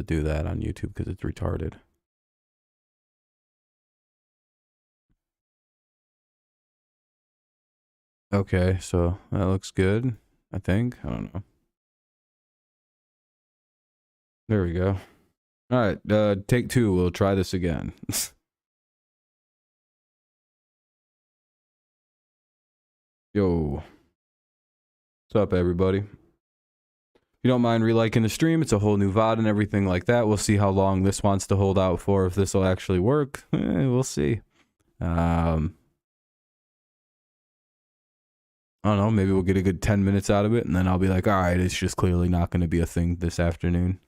to do that on YouTube because it's retarded. Okay, so that looks good, I think. I don't know. There we go. All right, take 2. We'll try this again. Yo. What's up, everybody? If you don't mind reliking the stream, it's a whole new VOD and everything like that. We'll see how long this wants to hold out for, if this will actually work. We'll see. I don't know, maybe we'll get a good 10 minutes out of it, and then I'll be like, all right, it's just clearly not going to be a thing this afternoon.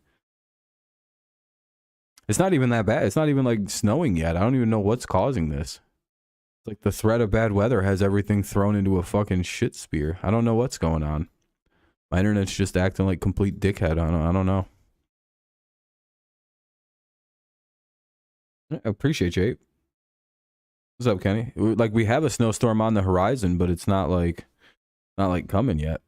It's not even that bad. It's not even like snowing yet. I don't even know what's causing this. It's like the threat of bad weather has everything thrown into a fucking shit spear. I don't know what's going on. My internet's just acting like complete dickhead. I don't know. I appreciate you. What's up, Kenny? Like, we have a snowstorm on the horizon, but it's not like coming yet.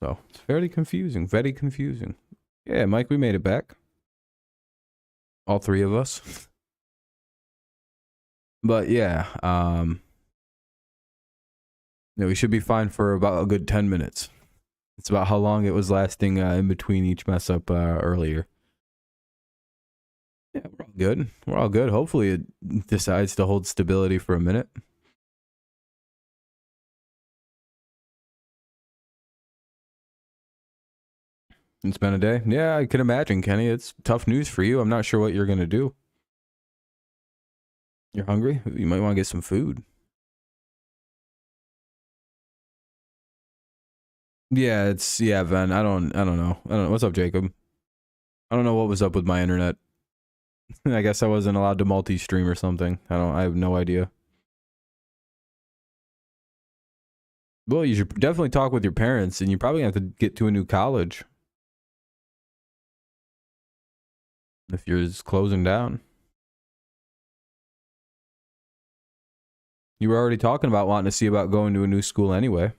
So it's fairly confusing. Very confusing. Yeah, Mike, we made it back. All 3 of us. But yeah, we should be fine for about a good 10 minutes. It's about how long it was lasting in between each mess up earlier. Yeah, we're all good. We're all good. Hopefully it decides to hold stability for a minute. It's been a day. Yeah, I can imagine, Kenny. It's tough news for you. I'm not sure what you're going to do. You're hungry? You might want to get some food. Yeah, Ben. I don't know. What's up, Jacob? I don't know what was up with my internet. I guess I wasn't allowed to multi-stream or something. I have no idea. Well, you should definitely talk with your parents, and you probably have to get to a new college. If yours is closing down. You were already talking about wanting to see about going to a new school anyway.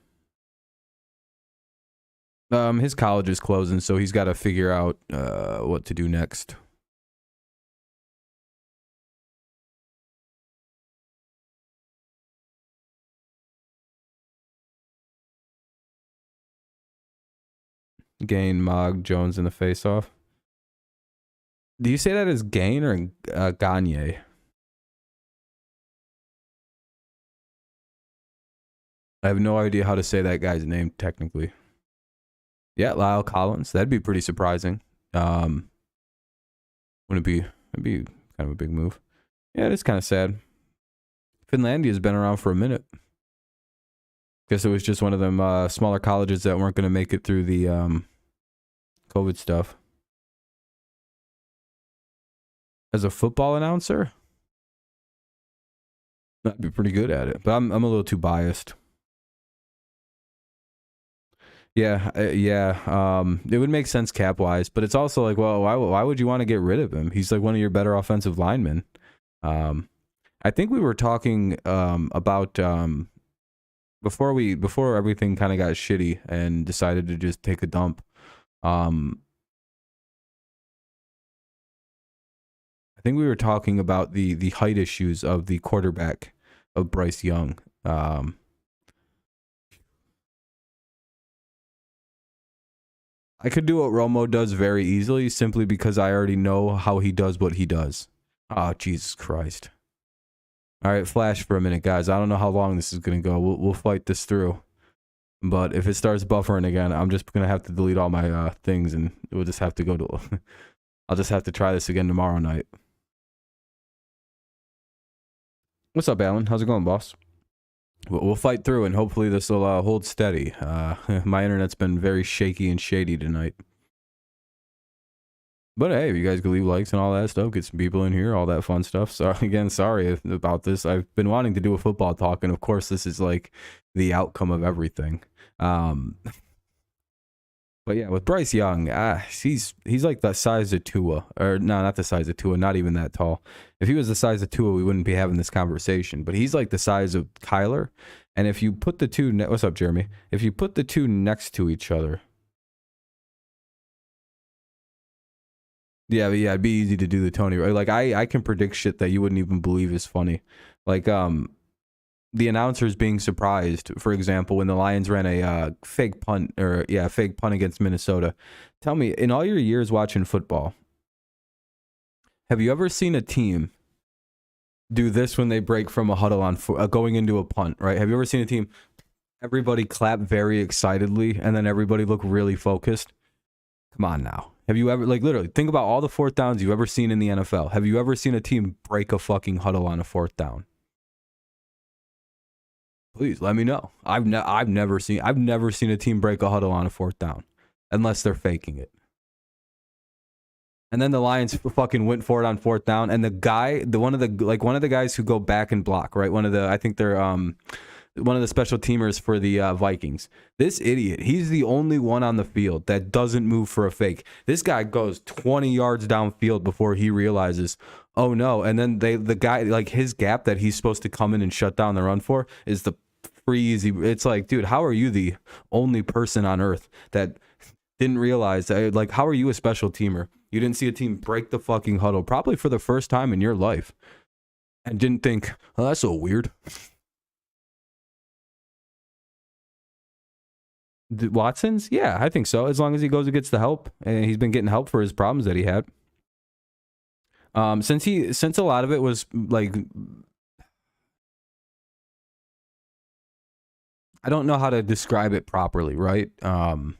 His college is closing, so he's got to figure out what to do next. Gain Mog Jones in the face-off. Do you say that as Gain or Gagne? I have no idea how to say that guy's name technically. Yeah, Lyle Collins. That'd be pretty surprising. Wouldn't it be? It'd be kind of a big move. Yeah, it is kind of sad. Finlandia's been around for a minute. Guess it was just one of them smaller colleges that weren't going to make it through the COVID stuff. As a football announcer, I'd be pretty good at it, but I'm a little too biased. Yeah. It would make sense cap wise, but it's also like, well, why would you want to get rid of him? He's like one of your better offensive linemen. I think we were talking about before everything kind of got shitty and decided to just take a dump. I think we were talking about the height issues of the quarterback of Bryce Young. I could do what Romo does very easily simply because I already know how he does what he does. Oh, Jesus Christ. All right, flash for a minute, guys. I don't know how long this is going to go. We'll fight this through. But if it starts buffering again, I'm just going to have to delete all my things, and we'll just have to go to... I'll just have to try this again tomorrow night. What's up, Alan? How's it going, boss? We'll fight through, and hopefully this will hold steady. My internet's been very shaky and shady tonight. But hey, if you guys could leave likes and all that stuff, get some people in here, all that fun stuff. So again, sorry about this. I've been wanting to do a football talk, and of course this is like the outcome of everything. But yeah, with Bryce Young, he's like the size of Tua. Or no, not the size of Tua, not even that tall. If he was the size of Tua, we wouldn't be having this conversation. But he's like the size of Kyler. And if you put the two... What's up, Jeremy? If you put the two next to each other... Yeah, but yeah, it'd be easy to do the Tony. Like I can predict shit that you wouldn't even believe is funny. Like the announcers being surprised, for example, when the Lions ran a fake punt against Minnesota. Tell me, in all your years watching football, have you ever seen a team do this when they break from a huddle on going into a punt? Right? Have you ever seen a team? Everybody clap very excitedly, and then everybody look really focused. Come on now. Have you ever, like, literally, think about all the fourth downs you've ever seen in the NFL. Have you ever seen a team break a fucking huddle on a fourth down? Please let me know. I've never seen a team break a huddle on a fourth down, unless they're faking it. And then the Lions fucking went for it on fourth down, and one of the guys who go back and block, right? I think they're one of the special teamers for the Vikings. This idiot, he's the only one on the field that doesn't move for a fake. This guy goes 20 yards downfield before he realizes, oh no. And then the guy, like, his gap that he's supposed to come in and shut down the run for is the freezy. It's like, dude, how are you the only person on earth that didn't realize that? Like, how are you a special teamer? You didn't see a team break the fucking huddle, probably for the first time in your life, and didn't think, oh, that's so weird. Watson's? Yeah, I think so. As long as he goes and gets the help, and he's been getting help for his problems that he had. Since a lot of it was like, I don't know how to describe it properly, right? Since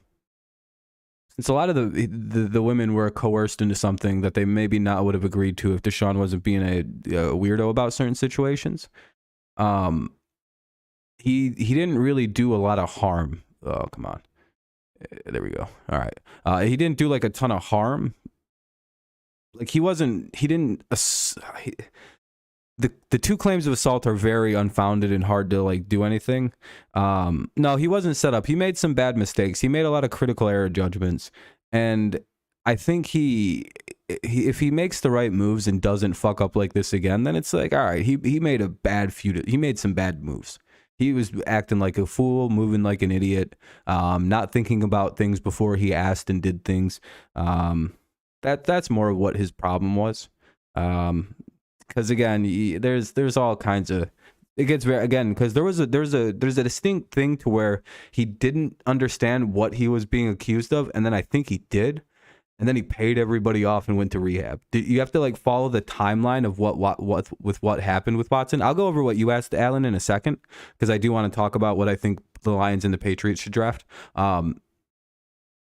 a lot of the women were coerced into something that they maybe not would have agreed to if Deshaun wasn't being a weirdo about certain situations. He didn't really do a lot of harm. Oh, come on. There we go. All right. He didn't do like a ton of harm. Like the two claims of assault are very unfounded and hard to like do anything. No, he wasn't set up. He made some bad mistakes. He made a lot of critical error judgments. And I think if he makes the right moves and doesn't fuck up like this again, then it's like, all right, he made he made some bad moves. He was acting like a fool, moving like an idiot, not thinking about things before he asked and did things. That's more of what his problem was. Because again, there's all kinds of, it gets very, again, because there's a distinct thing to where he didn't understand what he was being accused of, and then I think he did. And then he paid everybody off and went to rehab. You have to like follow the timeline of what happened with Watson. I'll go over what you asked Alan in a second, because I do want to talk about what I think the Lions and the Patriots should draft. But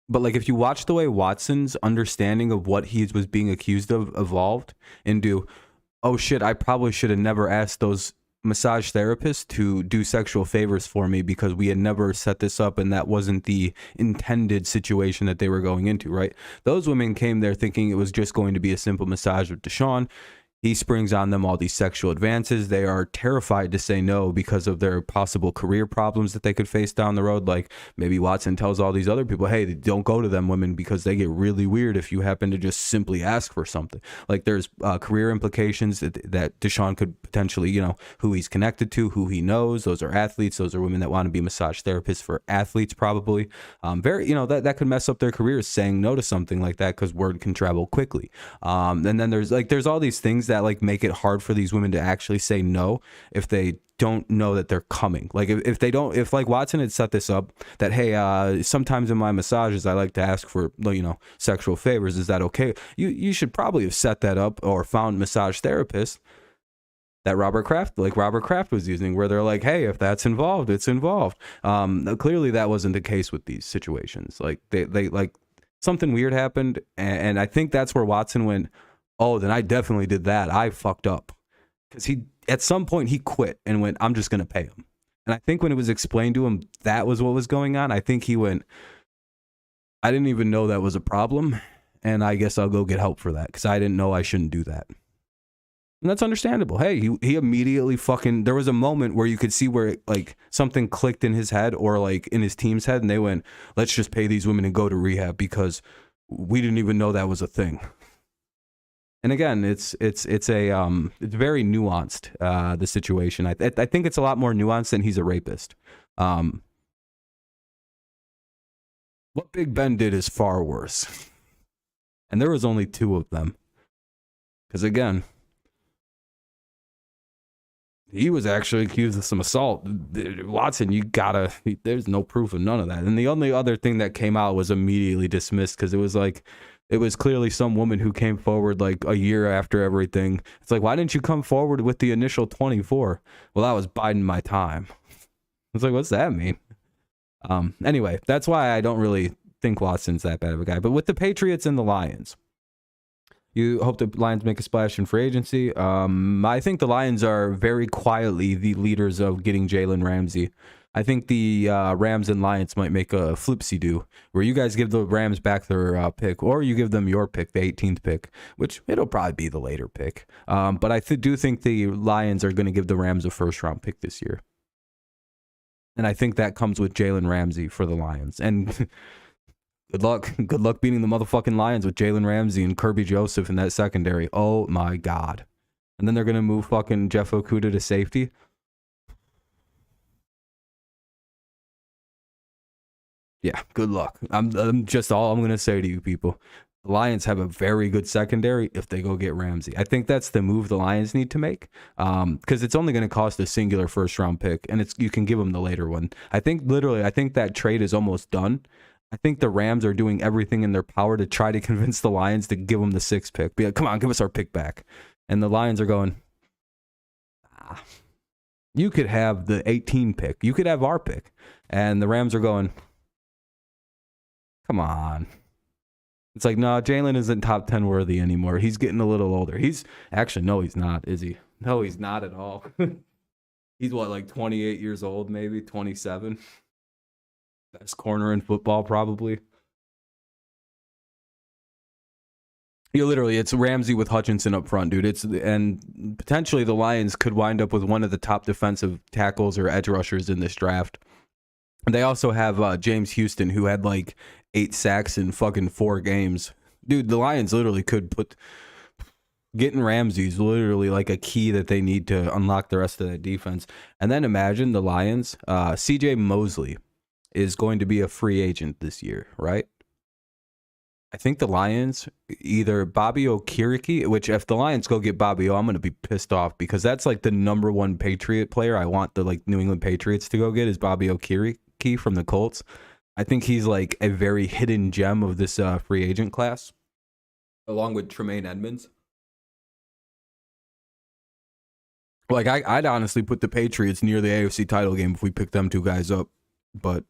like, if you watch the way Watson's understanding of what he was being accused of evolved into, oh shit, I probably should have never asked those massage therapists to do sexual favors for me because we had never set this up and that wasn't the intended situation that they were going into, right? Those women came there thinking it was just going to be a simple massage with Deshaun. He springs on them all these sexual advances. They are terrified to say no because of their possible career problems that they could face down the road. Like maybe Watson tells all these other people, hey, don't go to them women because they get really weird if you happen to just simply ask for something. Like there's career implications that Deshaun could potentially, who he's connected to, who he knows. Those are athletes. Those are women that want to be massage therapists for athletes probably. That could mess up their careers saying no to something like that because word can travel quickly. And then there's all these things that like make it hard for these women to actually say no if they don't know that they're coming. Like if like Watson had set this up that, hey, sometimes in my massages I like to ask for sexual favors, is that okay? You should probably have set that up or found massage therapists that Robert Kraft was using, where they're like, hey, if that's involved, it's involved. Clearly that wasn't the case with these situations. Like they like something weird happened, and I think that's where Watson went, oh, then I definitely did that. I fucked up. Because at some point he quit and went, I'm just going to pay him. And I think when it was explained to him that was what was going on, I think he went, I didn't even know that was a problem. And I guess I'll go get help for that because I didn't know I shouldn't do that. And that's understandable. Hey, he immediately there was a moment where you could see where like something clicked in his head or like in his team's head. And they went, let's just pay these women and go to rehab because we didn't even know that was a thing. And again, it's very nuanced, the situation. I think it's a lot more nuanced than he's a rapist. What Big Ben did is far worse. And there was only 2 of them. Because again, he was actually accused of some assault. Watson, there's no proof of none of that. And the only other thing that came out was immediately dismissed because it was clearly some woman who came forward like a year after everything. It's like, why didn't you come forward with the initial 24? Well, I was biding my time. It's like, what's that mean? Anyway, that's why I don't really think Watson's that bad of a guy. But with the Patriots and the Lions, you hope the Lions make a splash in free agency. I think the Lions are very quietly the leaders of getting Jalen Ramsey. I think the Rams and Lions might make a flipsy-do, where you guys give the Rams back their pick, or you give them your pick, the 18th pick, which it'll probably be the later pick. But I do think the Lions are going to give the Rams a first-round pick this year. And I think that comes with Jalen Ramsey for the Lions. And good luck. Good luck beating the motherfucking Lions with Jalen Ramsey and Kirby Joseph in that secondary. Oh, my God. And then they're going to move fucking Jeff Okudah to safety. Yeah, good luck. I'm just all I'm going to say to you people. The Lions have a very good secondary if they go get Ramsey. I think that's the move the Lions need to make because it's only going to cost a singular first-round pick, and you can give them the later one. I think that trade is almost done. I think the Rams are doing everything in their power to try to convince the Lions to give them the 6th pick. Be like, come on, give us our pick back. And the Lions are going, you could have the 18 pick. You could have our pick. And the Rams are going, come on. It's like, no, Jalen isn't top 10 worthy anymore. He's getting a little older. No, he's not, is he? No, he's not at all. He's what, like 28 years old, maybe 27? Best corner in football, probably. It's Ramsey with Hutchinson up front, dude. And potentially the Lions could wind up with one of the top defensive tackles or edge rushers in this draft. They also have James Houston, who had like 8 sacks in fucking 4 games. Dude, the Lions literally could getting Ramsey's literally like a key that they need to unlock the rest of that defense. And then imagine the Lions, CJ Mosley is going to be a free agent this year, right? I think the Lions, either Bobby Okereke, which if the Lions go get Bobby O, I'm going to be pissed off because that's like the number 1 Patriot player I want the like New England Patriots to go get is Bobby Okereke from the Colts. I think he's like a very hidden gem of this free agent class, along with Tremaine Edmonds. Like I'd honestly put the Patriots near the AFC title game if we picked them 2 guys up, but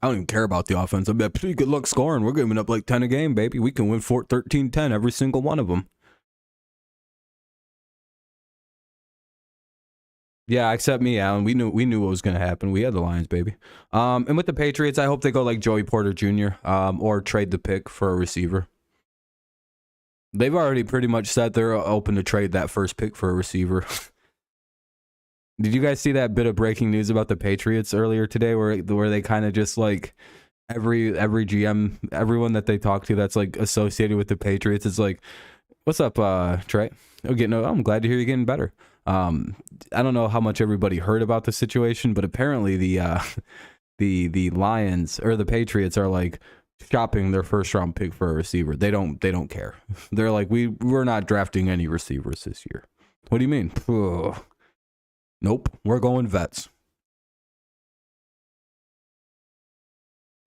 I don't even care about the offense. I bet pretty good luck scoring. We're giving up like 10 a game, baby. We can win 13-10 every single one of them. Yeah, except me, Alan. We knew what was going to happen. We had the Lions, baby. And with the Patriots, I hope they go like Joey Porter Jr. Or trade the pick for a receiver. They've already pretty much said they're open to trade that first pick for a receiver. Did you guys see that bit of breaking news about the Patriots earlier today where they kind of just like every GM, everyone that they talk to that's like associated with the Patriots is like, what's up, Trey? I'm glad to hear you're getting better. I don't know how much everybody heard about the situation, but apparently the Lions or the Patriots are like shopping their first round pick for a receiver. They don't care. They're like, we're not drafting any receivers this year. What do you mean? Ugh. Nope, we're going vets.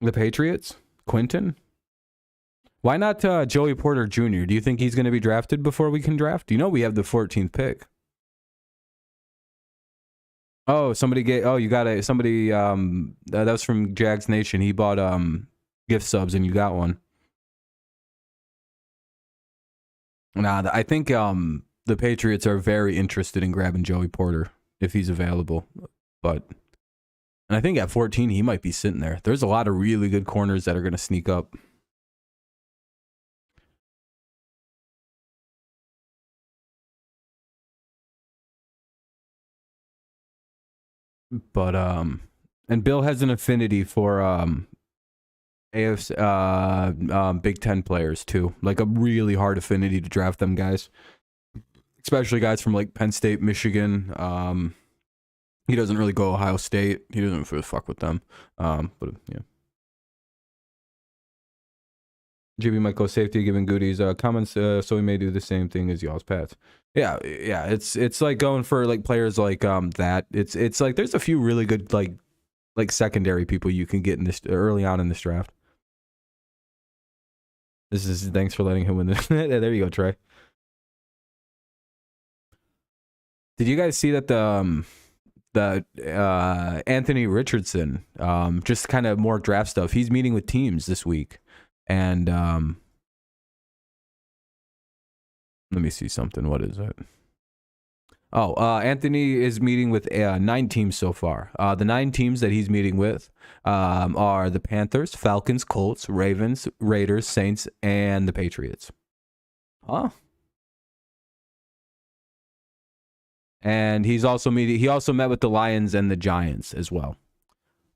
The Patriots? Quinton? Why not Joey Porter Jr.? Do you think he's going to be drafted before we can draft? You know we have the 14th pick. Oh, you got somebody, that was from Jags Nation. He bought gift subs and you got one. Nah, I think the Patriots are very interested in grabbing Joey Porter if he's available. And I think at 14, he might be sitting there. There's a lot of really good corners that are going to sneak up. But and Bill has an affinity for AFC Big Ten players too. Like a really hard affinity to draft them guys, especially guys from like Penn State, Michigan. He doesn't really go Ohio State. He doesn't really fuck with them. But yeah. GB might go safety, giving Goodies comments, so he may do the same thing as y'all's Pats. Yeah. It's like going for like players like that. It's like there's a few really good like secondary people you can get in this early on in this draft. This is thanks for letting him win this. There you go, Trey. Did you guys see that the Anthony Richardson just kind of more draft stuff? He's meeting with teams this week, and let me see something. What is it? Oh, Anthony is meeting with 9 teams so far. The 9 teams that he's meeting with are the Panthers, Falcons, Colts, Ravens, Raiders, Saints, and the Patriots. Huh? And he also met with the Lions and the Giants as well.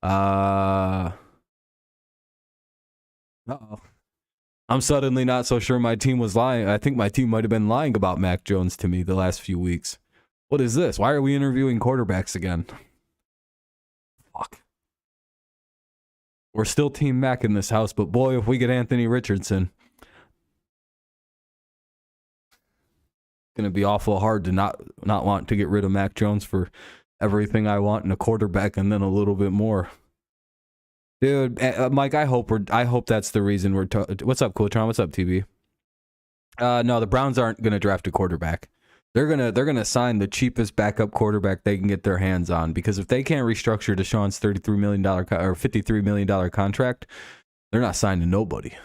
Uh-oh. I'm suddenly not so sure my team was lying. I think my team might have been lying about Mac Jones to me the last few weeks. What is this? Why are we interviewing quarterbacks again? Fuck. We're still Team Mac in this house, but boy, if we get Anthony Richardson, it's gonna be awful hard to not want to get rid of Mac Jones for everything I want in a quarterback and then a little bit more. Dude, Mike, I hope that's the reason we're. What's up, Cooltron? What's up, TB? No, the Browns aren't gonna draft a quarterback. They're gonna sign the cheapest backup quarterback they can get their hands on, because if they can't restructure Deshaun's $33 million or $53 million contract, they're not signing nobody.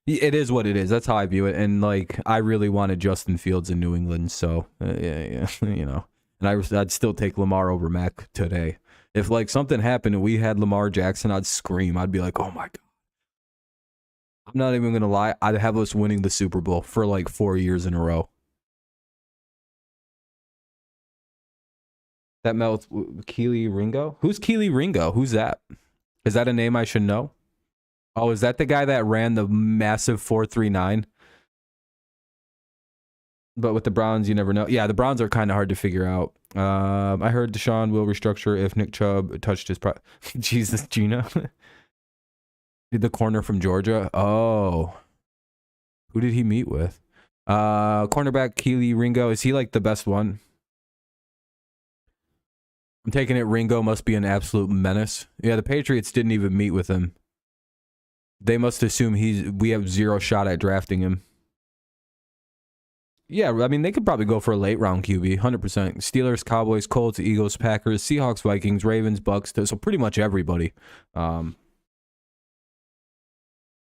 It is what it is. That's how I view it. And like, I really wanted Justin Fields in New England, so yeah, you know. And I'd still take Lamar over Mac today. If like something happened and we had Lamar Jackson, I'd scream. I'd be like, oh my God. I'm not even going to lie. I'd have us winning the Super Bowl for like 4 years in a row. That met with Keely Ringo? Who's Keely Ringo? Who's that? Is that a name I should know? Oh, is that the guy that ran the massive 4.39? But with the Browns, you never know. Yeah, the Browns are kind of hard to figure out. I heard Deshaun will restructure if Nick Chubb touched his Jesus, Gina. The corner from Georgia. Oh. Who did he meet with? Cornerback Keely Ringo. Is he like the best one? I'm taking it Ringo must be an absolute menace. Yeah, the Patriots didn't even meet with him. They must assume we have zero shot at drafting him. Yeah, I mean, they could probably go for a late round QB, 100%. Steelers, Cowboys, Colts, Eagles, Packers, Seahawks, Vikings, Ravens, Bucks. So pretty much everybody.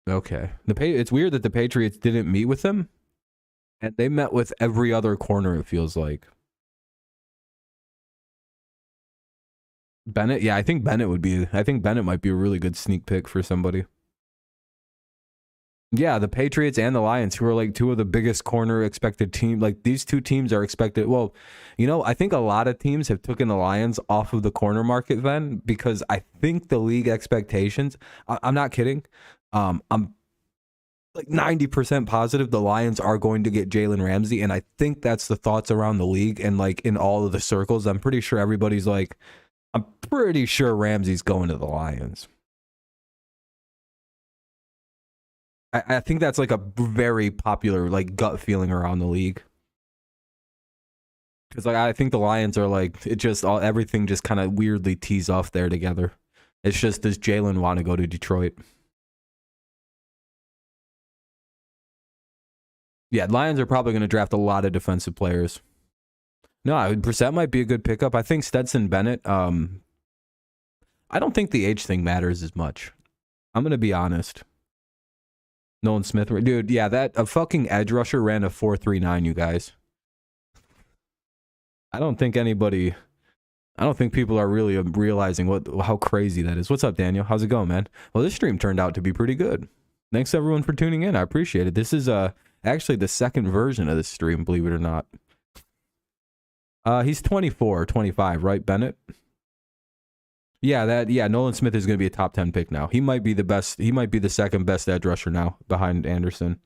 Okay. It's weird that the Patriots didn't meet with him, and they met with every other corner, it feels like. Bennett? Yeah, I think Bennett might be a really good sneak pick for somebody. Yeah, the Patriots and the Lions, who are like two of the biggest corner expected teams. Like these two teams are expected. Well, you know, I think a lot of teams have taken the Lions off of the corner market then, because I think the league expectations, I'm not kidding. I'm like 90% positive the Lions are going to get Jalen Ramsey. And I think that's the thoughts around the league and like in all of the circles. I'm pretty sure everybody's like, I'm pretty sure Ramsey's going to the Lions. I think that's like a very popular like gut feeling around the league. Because like I think the Lions are like, it just everything just kind of weirdly tees off there together. It's just, does Jalen want to go to Detroit? Yeah, Lions are probably going to draft a lot of defensive players. No, Brissett might be a good pickup. I think Stetson Bennett. I don't think the age thing matters as much. I'm going to be honest. Nolan Smith, dude, yeah, a fucking edge rusher ran a 4.39, you guys. I don't think people are really realizing how crazy that is. What's up, Daniel? How's it going, man? Well, this stream turned out to be pretty good. Thanks everyone for tuning in. I appreciate it. This is actually the second version of this stream, believe it or not. He's 24 or 25, right, Bennett? Yeah, Nolan Smith is going to be a top 10 pick now. He might be the best. He might be the second best edge rusher now behind Anderson.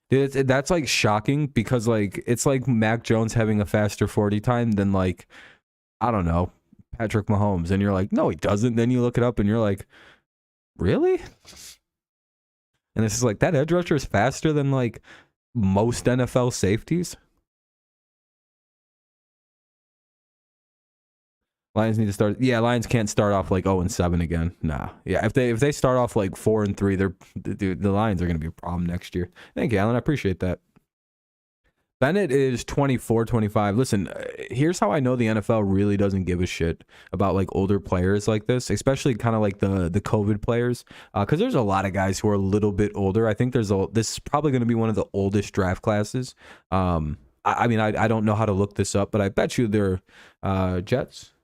Dude, that's like shocking because like it's like Mac Jones having a faster 40 time than like I don't know, Patrick Mahomes, and you're like, no, he doesn't. Then you look it up and you're like, really? And it's just like, that edge rusher is faster than like most NFL safeties. Lions need to start. Yeah, Lions can't start off like 0-7 again. Nah. Yeah, if they start off like 4-3, the Lions are gonna be a problem next year. Thank you, Alan. I appreciate that. Bennett is 24-25. Listen, here's how I know the NFL really doesn't give a shit about like older players like this, especially kind of like the COVID players, because there's a lot of guys who are a little bit older. I think this is probably going to be one of the oldest draft classes. I mean, I don't know how to look this up, but I bet you they're Jets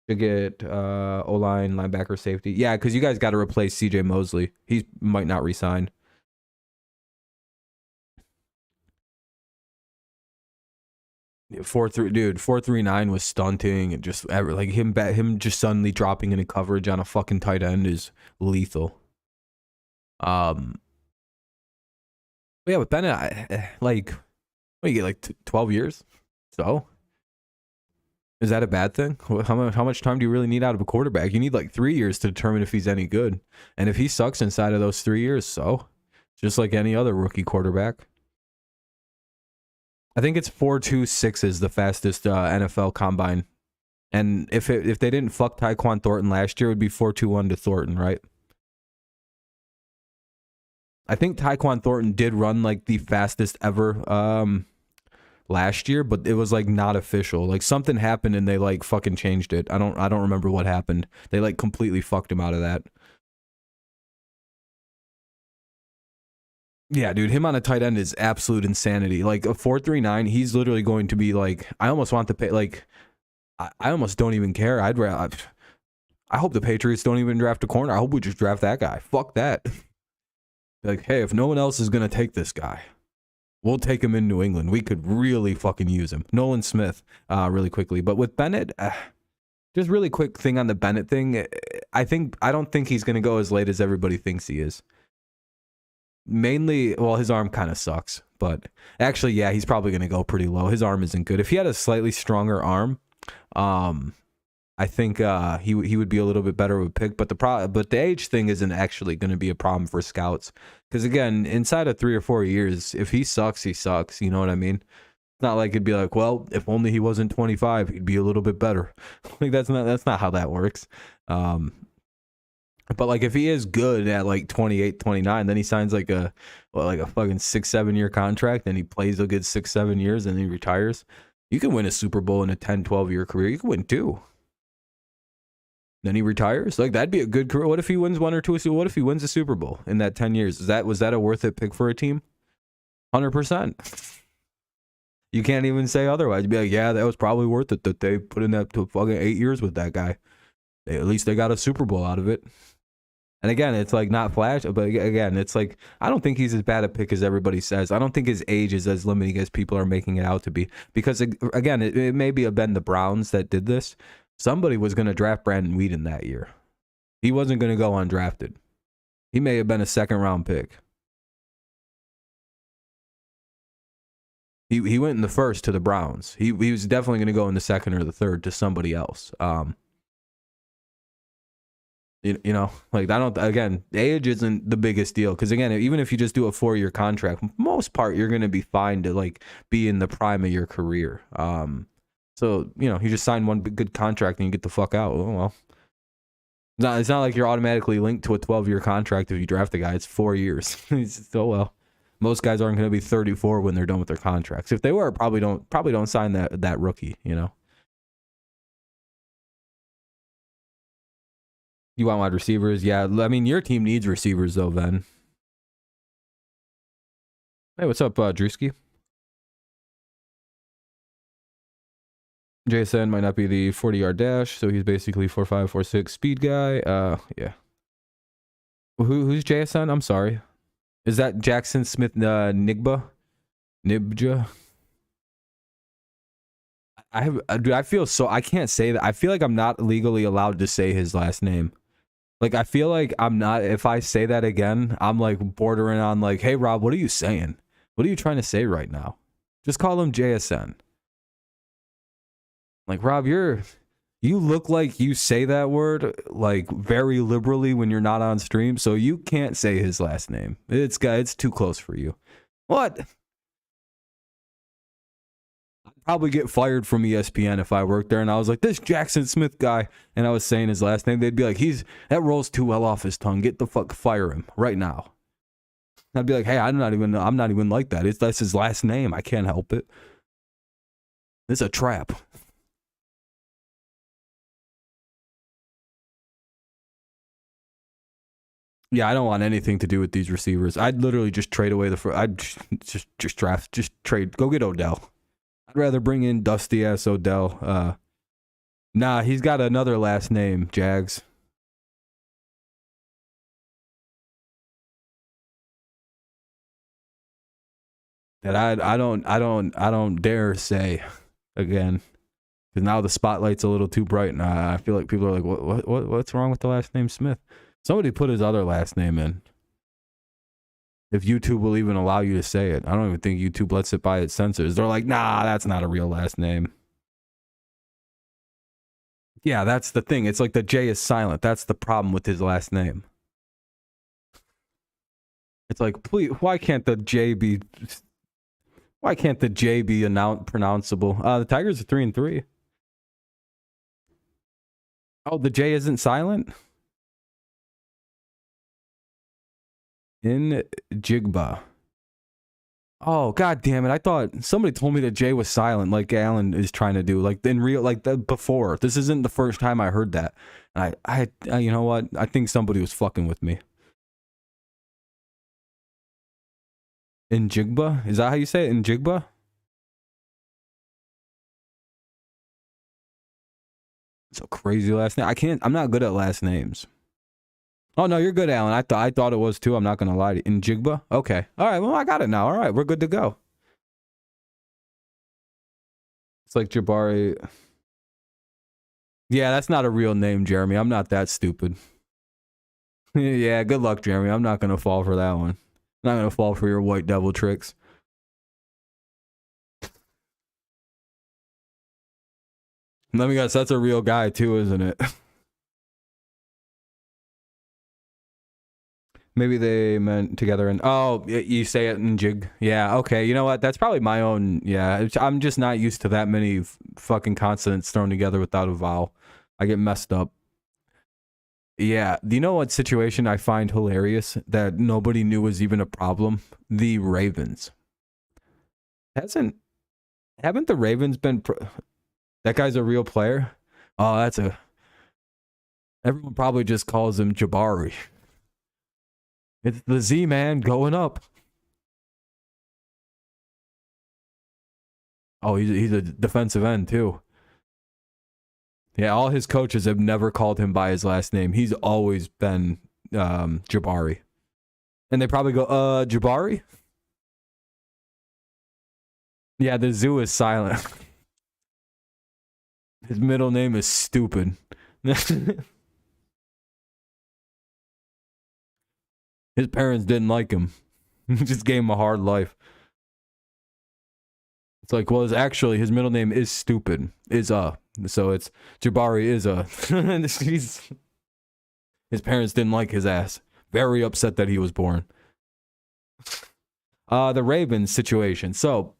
to get O-line, linebacker, safety. Yeah, because you guys got to replace C.J. Mosley. He might not resign. Yeah, 4.39 was stunting, and just like him just suddenly dropping into coverage on a fucking tight end is lethal. But yeah, with Bennett, like, what do you get, like 12 years? So is that a bad thing? How much time do you really need out of a quarterback? You need like 3 years to determine if he's any good. And if he sucks inside of those 3 years, so just like any other rookie quarterback. I think it's 4.26 is the fastest NFL combine. And if they didn't fuck Tyquan Thornton last year, it would be 4.21 to Thornton, right? I think Tyquan Thornton did run like the fastest ever last year, but it was like not official. Like something happened and they like fucking changed it. I don't remember what happened. They like completely fucked him out of that. Yeah, dude, him on a tight end is absolute insanity. Like a 4.39, he's literally going to be like, I almost want to pay, like, I almost don't even care. I hope the Patriots don't even draft a corner. I hope we just draft that guy. Fuck that. Like, hey, if no one else is going to take this guy, we'll take him in New England. We could really fucking use him. Nolan Smith, really quickly. But with Bennett, just really quick thing on the Bennett thing. I don't think he's going to go as late as everybody thinks he is. Mainly, well, his arm kind of sucks, but actually, yeah, he's probably going to go pretty low. His arm isn't good. If he had a slightly stronger arm, I think he would be a little bit better of a pick. But the age thing isn't actually going to be a problem for scouts, because again, inside of 3 or 4 years, if he sucks, he sucks. You know what I mean? It's not like it'd be like, well, if only he wasn't 25, he'd be a little bit better. Like that's not how that works. But like if he is good at like 28, 29, then he signs like a fucking 6-7 year contract, and he plays a good 6-7 years, and he retires. You can win a Super Bowl in a 10-12 year career. You can win 2. Then he retires. Like that'd be a good career. What if he wins 1 or 2? What if he wins a Super Bowl in that 10 years? Was that a worth it pick for a team? 100%. You can't even say otherwise. You'd be like, yeah, that was probably worth it that they put in that to fucking 8 years with that guy. At least they got a Super Bowl out of it. And again, it's like not flash, but again, it's like I don't think he's as bad a pick as everybody says. I don't think his age is as limiting as people are making it out to be. Because again, it may be been the Browns that did this. Somebody was going to draft Brandon Weeden that year. He wasn't going to go undrafted. He may have been a 2nd round pick. He went in the 1st to the Browns. He was definitely going to go in the 2nd or the 3rd to somebody else. You know, like age isn't the biggest deal, because again, even if you just do a 4-year contract, most part you're going to be fine to like be in the prime of your career. So you know, you just sign one good contract and you get the fuck out. Oh well, it's not like you're automatically linked to a 12-year contract if you draft a guy. It's 4 years. So well, most guys aren't going to be 34 when they're done with their contracts. If they were, probably don't sign that rookie. You know. You want wide receivers? Yeah. I mean, your team needs receivers, though, Ven. Hey, what's up, Drewski? JSN might not be the 40-yard dash, so he's basically 4.5, 4.6 speed guy. Yeah. Who's JSN? I'm sorry. Is that Jackson Smith Nibja? Dude, I feel so, I can't say that. I feel like I'm not legally allowed to say his last name. Like, I feel like I'm not, if I say that again, I'm like bordering on like, hey, Rob, what are you saying? What are you trying to say right now? Just call him JSN. Like, Rob, you're You look like you say that word like very liberally when you're not on stream, so you can't say his last name. It's too close for you. What? I'd probably get fired from ESPN if I worked there and I was like, this Jackson Smith guy, and I was saying his last name. They'd be like, that rolls too well off his tongue. Get the fuck, fire him right now. I'd be like, hey, I'm not even like that. That's his last name. I can't help it. It's a trap. Yeah, I don't want anything to do with these receivers. I'd literally just trade away I'd just draft, just trade. Go get Odell. I'd rather bring in dusty ass Odell. Nah, he's got another last name, Jags. That I don't dare say again, because now the spotlight's a little too bright, and I feel like people are like, what's wrong with the last name Smith? Somebody put his other last name in. If YouTube will even allow you to say it. I don't even think YouTube lets it by its censors. They're like, nah, that's not a real last name. Yeah, that's the thing. It's like the J is silent. That's the problem with his last name. It's like, please, why can't the J be pronounceable? The Tigers are 3-3. Oh, the J isn't silent? In Jigba. Oh, god damn it. I thought somebody told me that J was silent like Alan is trying to do. Like in real, like before. This isn't the first time I heard that. And I you know what? I think somebody was fucking with me. In Jigba? Is that how you say it? In Jigba? It's a crazy last name. I'm not good at last names. Oh, no, you're good, Alan. I thought it was too. I'm not going to lie to you. In Jigba? Okay. All right. Well, I got it now. All right. We're good to go. It's like Jabari. Yeah, that's not a real name, Jeremy. I'm not that stupid. Yeah, good luck, Jeremy. I'm not going to fall for that one. I'm not going to fall for your white devil tricks. Let me guess. That's a real guy, too, isn't it? Maybe they meant together and you say it in jig. Yeah, okay. You know what? That's probably my own. Yeah, I'm just not used to that many fucking consonants thrown together without a vowel. I get messed up. Yeah. Do you know what situation I find hilarious that nobody knew was even a problem? The Ravens. Haven't the Ravens been... That guy's a real player? Oh, everyone probably just calls him Jabari. It's the Z-Man going up. Oh, he's a defensive end, too. Yeah, all his coaches have never called him by his last name. He's always been Jabari. And they probably go, Jabari? Yeah, the zoo is silent. His middle name is stupid. His parents didn't like him. Just gave him a hard life. It's like, well, actually, his middle name is stupid. So it's Jabari is his parents didn't like his ass. Very upset that he was born. The Ravens situation. So,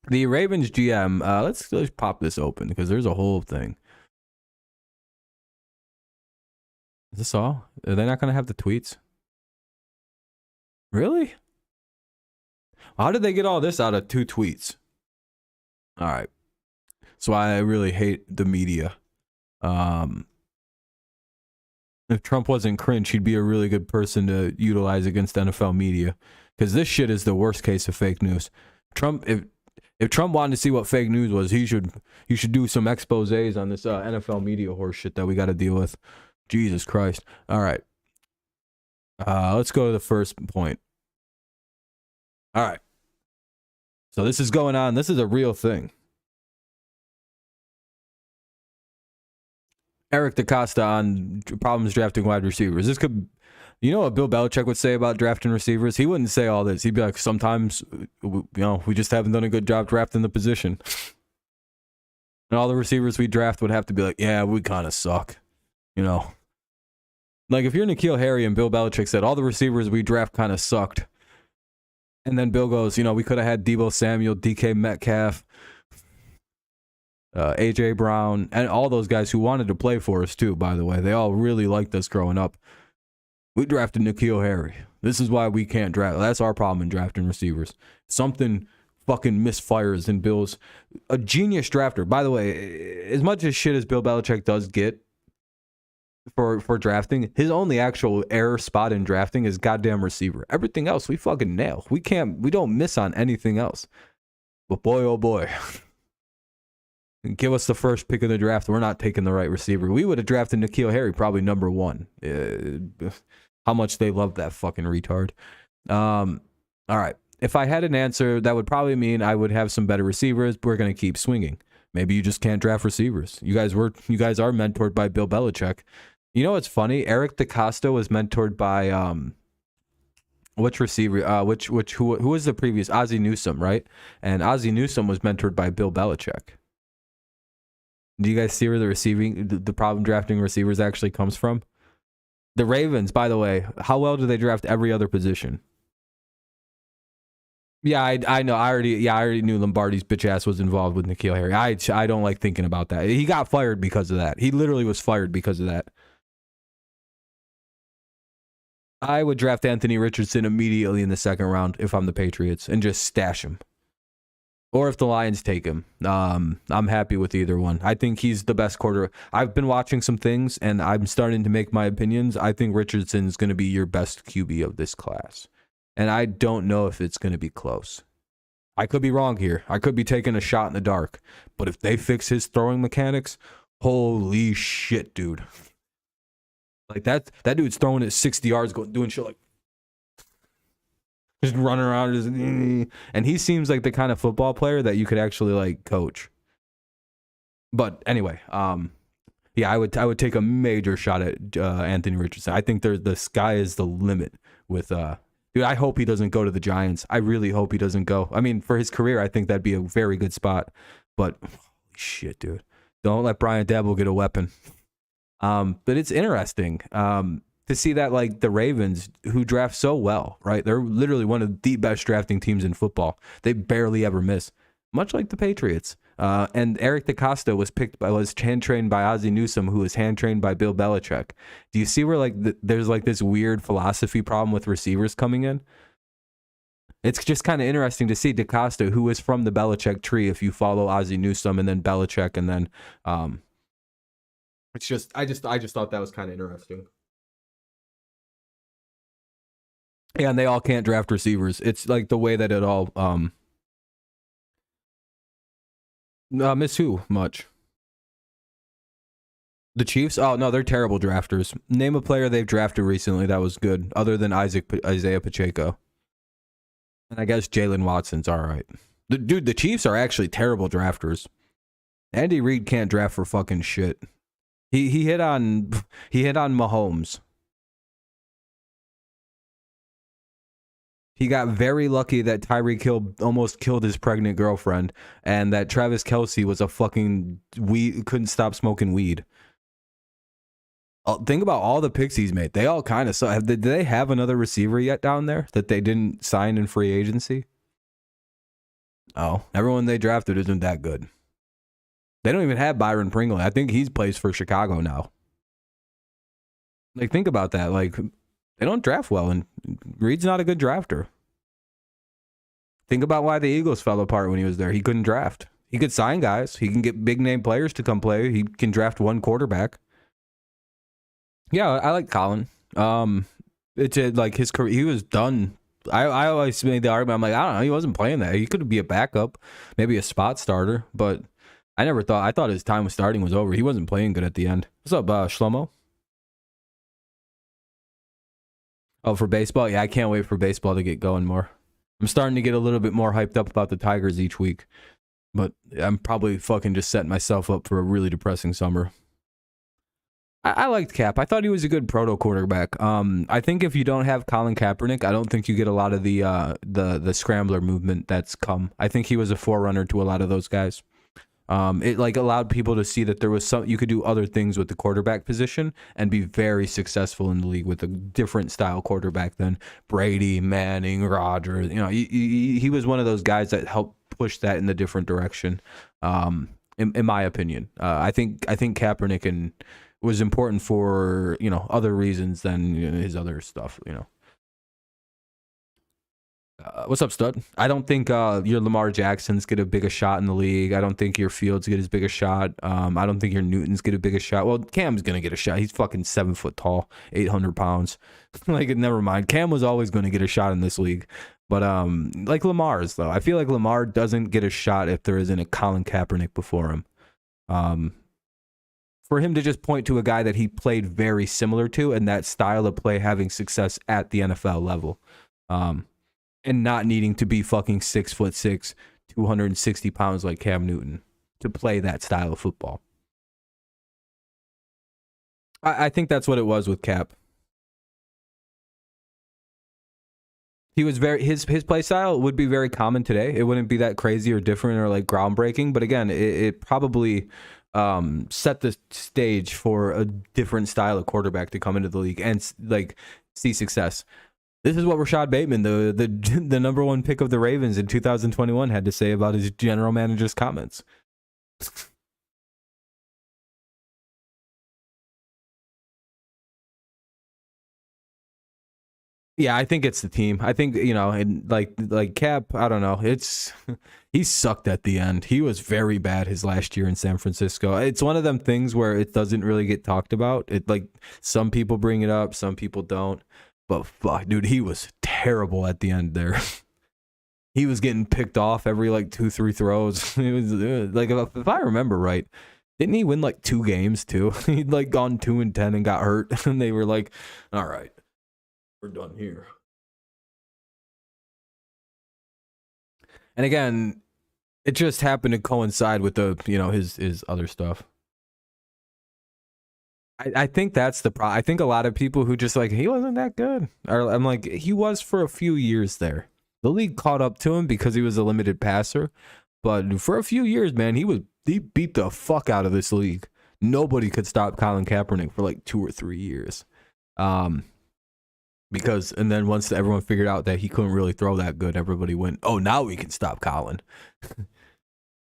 the Ravens GM, let's pop this open because there's a whole thing. Is this all? Are they not going to have the tweets? Really? How did they get all this out of 2 tweets? All right. So I really hate the media. If Trump wasn't cringe, he'd be a really good person to utilize against NFL media. Because this shit is the worst case of fake news. If Trump wanted to see what fake news was, he should do some exposés on this NFL media horse shit that we got to deal with. Jesus Christ. All right. Let's go to the first point. All right. So this is going on. This is a real thing. Eric DaCosta on problems drafting wide receivers. This could, you know what Bill Belichick would say about drafting receivers? He wouldn't say all this. He'd be like, sometimes, we just haven't done a good job drafting the position. And all the receivers we draft would have to be like, yeah, we kind of suck. You know? Like, if you're N'Keal Harry and Bill Belichick said, all the receivers we draft kind of sucked. And then Bill goes, you know, we could have had Deebo Samuel, DK Metcalf, AJ Brown, and all those guys who wanted to play for us too, by the way. They all really liked us growing up. We drafted N'Keal Harry. This is why we can't draft. That's our problem in drafting receivers. Something fucking misfires in Bill's. A genius drafter. By the way, as much as shit as Bill Belichick does get for drafting, his only actual error spot in drafting is goddamn receiver. Everything else we fucking nail. We don't miss on anything else. But boy, oh boy. Give us the first pick of the draft. We're not taking the right receiver. We would have drafted N'Keal Harry probably number 1. How much they love that fucking retard. All right. If I had an answer, that would probably mean I would have some better receivers. We're going to keep swinging. Maybe you just can't draft receivers. You guys are mentored by Bill Belichick. You know what's funny? Eric DeCosta was mentored by which receiver? Who was the previous? Ozzie Newsome, right? And Ozzie Newsome was mentored by Bill Belichick. Do you guys see where the problem drafting receivers actually comes from? The Ravens, by the way, how well do they draft every other position? Yeah, I know. I already knew Lombardi's bitch ass was involved with N'Keal Harry. I don't like thinking about that. He got fired because of that. He literally was fired because of that. I would draft Anthony Richardson immediately in the second round if I'm the Patriots and just stash him. Or if the Lions take him, I'm happy with either one. I think he's the best quarterback. I've been watching some things, and I'm starting to make my opinions. I think Richardson's going to be your best QB of this class. And I don't know if it's going to be close. I could be wrong here. I could be taking a shot in the dark. But if they fix his throwing mechanics, holy shit, dude. Like, that dude's throwing it 60 yards, doing shit like... just running around, and he seems like the kind of football player that you could actually like coach. But anyway, yeah, I would take a major shot at Anthony Richardson. I think the sky is the limit with dude. I hope he doesn't go to the Giants. I really hope he doesn't go. I mean, for his career, I think that'd be a very good spot. But holy shit, dude, don't let Brian Daboll get a weapon. But it's interesting. To see that, like, the Ravens, who draft so well, right? They're literally one of the best drafting teams in football. They barely ever miss, much like the Patriots. And Eric DeCosta was hand trained by Ozzie Newsome, who was hand trained by Bill Belichick. Do you see where like there's like this weird philosophy problem with receivers coming in? It's just kind of interesting to see DeCosta, who is from the Belichick tree. If you follow Ozzie Newsome and then Belichick, and then it's just I just thought that was kind of interesting. Yeah, and they all can't draft receivers. It's like the way that it all miss who much. The Chiefs? Oh no, they're terrible drafters. Name a player they've drafted recently that was good, other than Isaiah Pacheco. And I guess Jalen Watson's all right. The Chiefs are actually terrible drafters. Andy Reid can't draft for fucking shit. He hit on Mahomes. He got very lucky that Tyreek Hill almost killed his pregnant girlfriend, and that Travis Kelce was a fucking weed, couldn't stop smoking weed. Think about all the picks he's made. They all kind of suck. Did they have another receiver yet down there that they didn't sign in free agency? Oh, everyone they drafted isn't that good. They don't even have Byron Pringle. I think he's plays for Chicago now. Like, think about that. Like, they don't draft well, and Reed's not a good drafter. Think about why the Eagles fell apart when he was there. He couldn't draft. He could sign guys. He can get big name players to come play. He can draft one quarterback. Yeah, I like Colin. It's like his career. He was done. I always made the argument. I'm like, I don't know. He wasn't playing that. He could be a backup, maybe a spot starter. But I thought his time with starting was over. He wasn't playing good at the end. What's up, Shlomo? Oh, for baseball? Yeah, I can't wait for baseball to get going more. I'm starting to get a little bit more hyped up about the Tigers each week. But I'm probably fucking just setting myself up for a really depressing summer. I liked Cap. I thought he was a good proto quarterback. I think if you don't have Colin Kaepernick, I don't think you get a lot of the scrambler movement that's come. I think he was a forerunner to a lot of those guys. It like allowed people to see that there was you could do other things with the quarterback position and be very successful in the league with a different style quarterback than Brady, Manning, Rodgers. He was one of those guys that helped push that in the different direction. In my opinion, I think Kaepernick was important for other reasons than his other stuff. What's up, stud? I don't think your Lamar Jacksons get a bigger shot in the league. I don't think your Fields get as big a shot. I don't think your Newtons get a bigger shot. Well, Cam's gonna get a shot. He's fucking 7 foot tall, 800 pounds. Like, never mind. Cam was always going to get a shot in this league. But like Lamar's though, I feel like Lamar doesn't get a shot if there isn't a Colin Kaepernick before him. For him to just point to a guy that he played very similar to and that style of play having success at the NFL level. And not needing to be fucking 6'6", 260 pounds like Cam Newton to play that style of football. I think that's what it was with Cap. He was his play style would be very common today. It wouldn't be that crazy or different or like groundbreaking. But again, it probably set the stage for a different style of quarterback to come into the league and like see success. This is what Rashad Bateman, the number one pick of the Ravens in 2021, had to say about his general manager's comments. Yeah, I think it's the team. I think, and like Cap, I don't know. He sucked at the end. He was very bad his last year in San Francisco. It's one of them things where it doesn't really get talked about. It like some people bring it up, some people don't. But fuck, dude, he was terrible at the end there. He was getting picked off every like 2-3 throws. It was like, if I remember right, didn't he win like 2 games too? He'd like gone 2-10 and got hurt, and they were like, "All right, we're done here." And again, it just happened to coincide with the his other stuff. I think that's the problem. I think a lot of people who just like, he wasn't that good. Or I'm like, he was for a few years there. The league caught up to him because he was a limited passer. But for a few years, man, he beat the fuck out of this league. Nobody could stop Colin Kaepernick for like 2 or 3 years. And then once everyone figured out that he couldn't really throw that good, everybody went, oh, now we can stop Colin.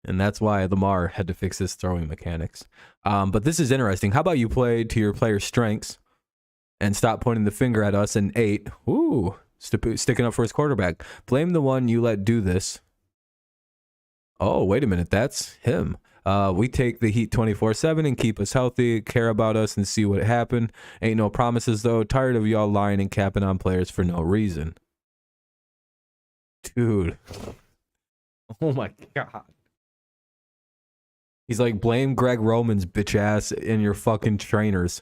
And that's why Lamar had to fix his throwing mechanics. But this is interesting. How about you play to your player's strengths and stop pointing the finger at us in 8? Ooh, sticking up for his quarterback. Blame the one you let do this. Oh, wait a minute. That's him. We take the heat 24/7 and keep us healthy, care about us, and see what happened. Ain't no promises, though. Tired of y'all lying and capping on players for no reason. Dude. Oh, my God. He's like, blame Greg Roman's bitch ass and your fucking trainers.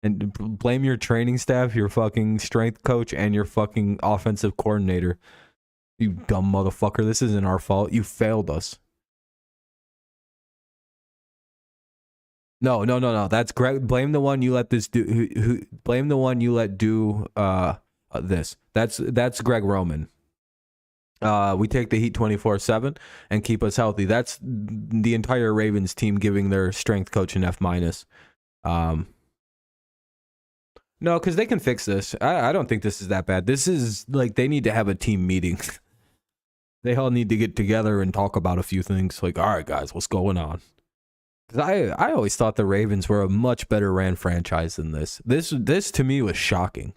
And blame your training staff, your fucking strength coach, and your fucking offensive coordinator. You dumb motherfucker. This isn't our fault. You failed us. No. That's Greg. Blame the one you let this do. Blame the one you let do this. That's Greg Roman. We take the heat 24/7 and keep us healthy. That's the entire Ravens team giving their strength coach an F-. No, because they can fix this. I don't think this is that bad. This is like they need to have a team meeting. They all need to get together and talk about a few things. Like, all right, guys, what's going on? Because I always thought the Ravens were a much better ran franchise than this. This to me was shocking.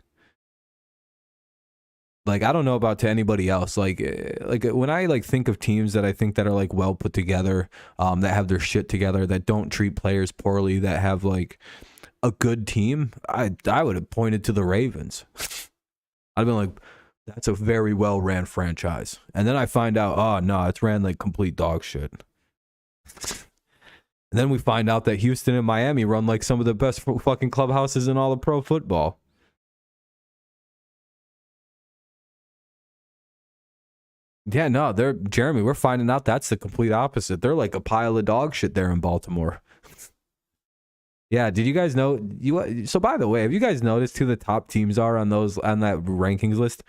Like, I don't know about to anybody else. Like when I like think of teams that I think that are like well put together, that have their shit together, that don't treat players poorly, that have like a good team, I would have pointed to the Ravens. I'd been like, that's a very well ran franchise. And then I find out, oh no, it's ran like complete dog shit. And then we find out that Houston and Miami run like some of the best fucking clubhouses in all of pro football. Yeah, no, Jeremy, we're finding out that's the complete opposite. They're like a pile of dog shit there in Baltimore. Yeah, did you guys know so by the way, have you guys noticed who the top teams are on that rankings list?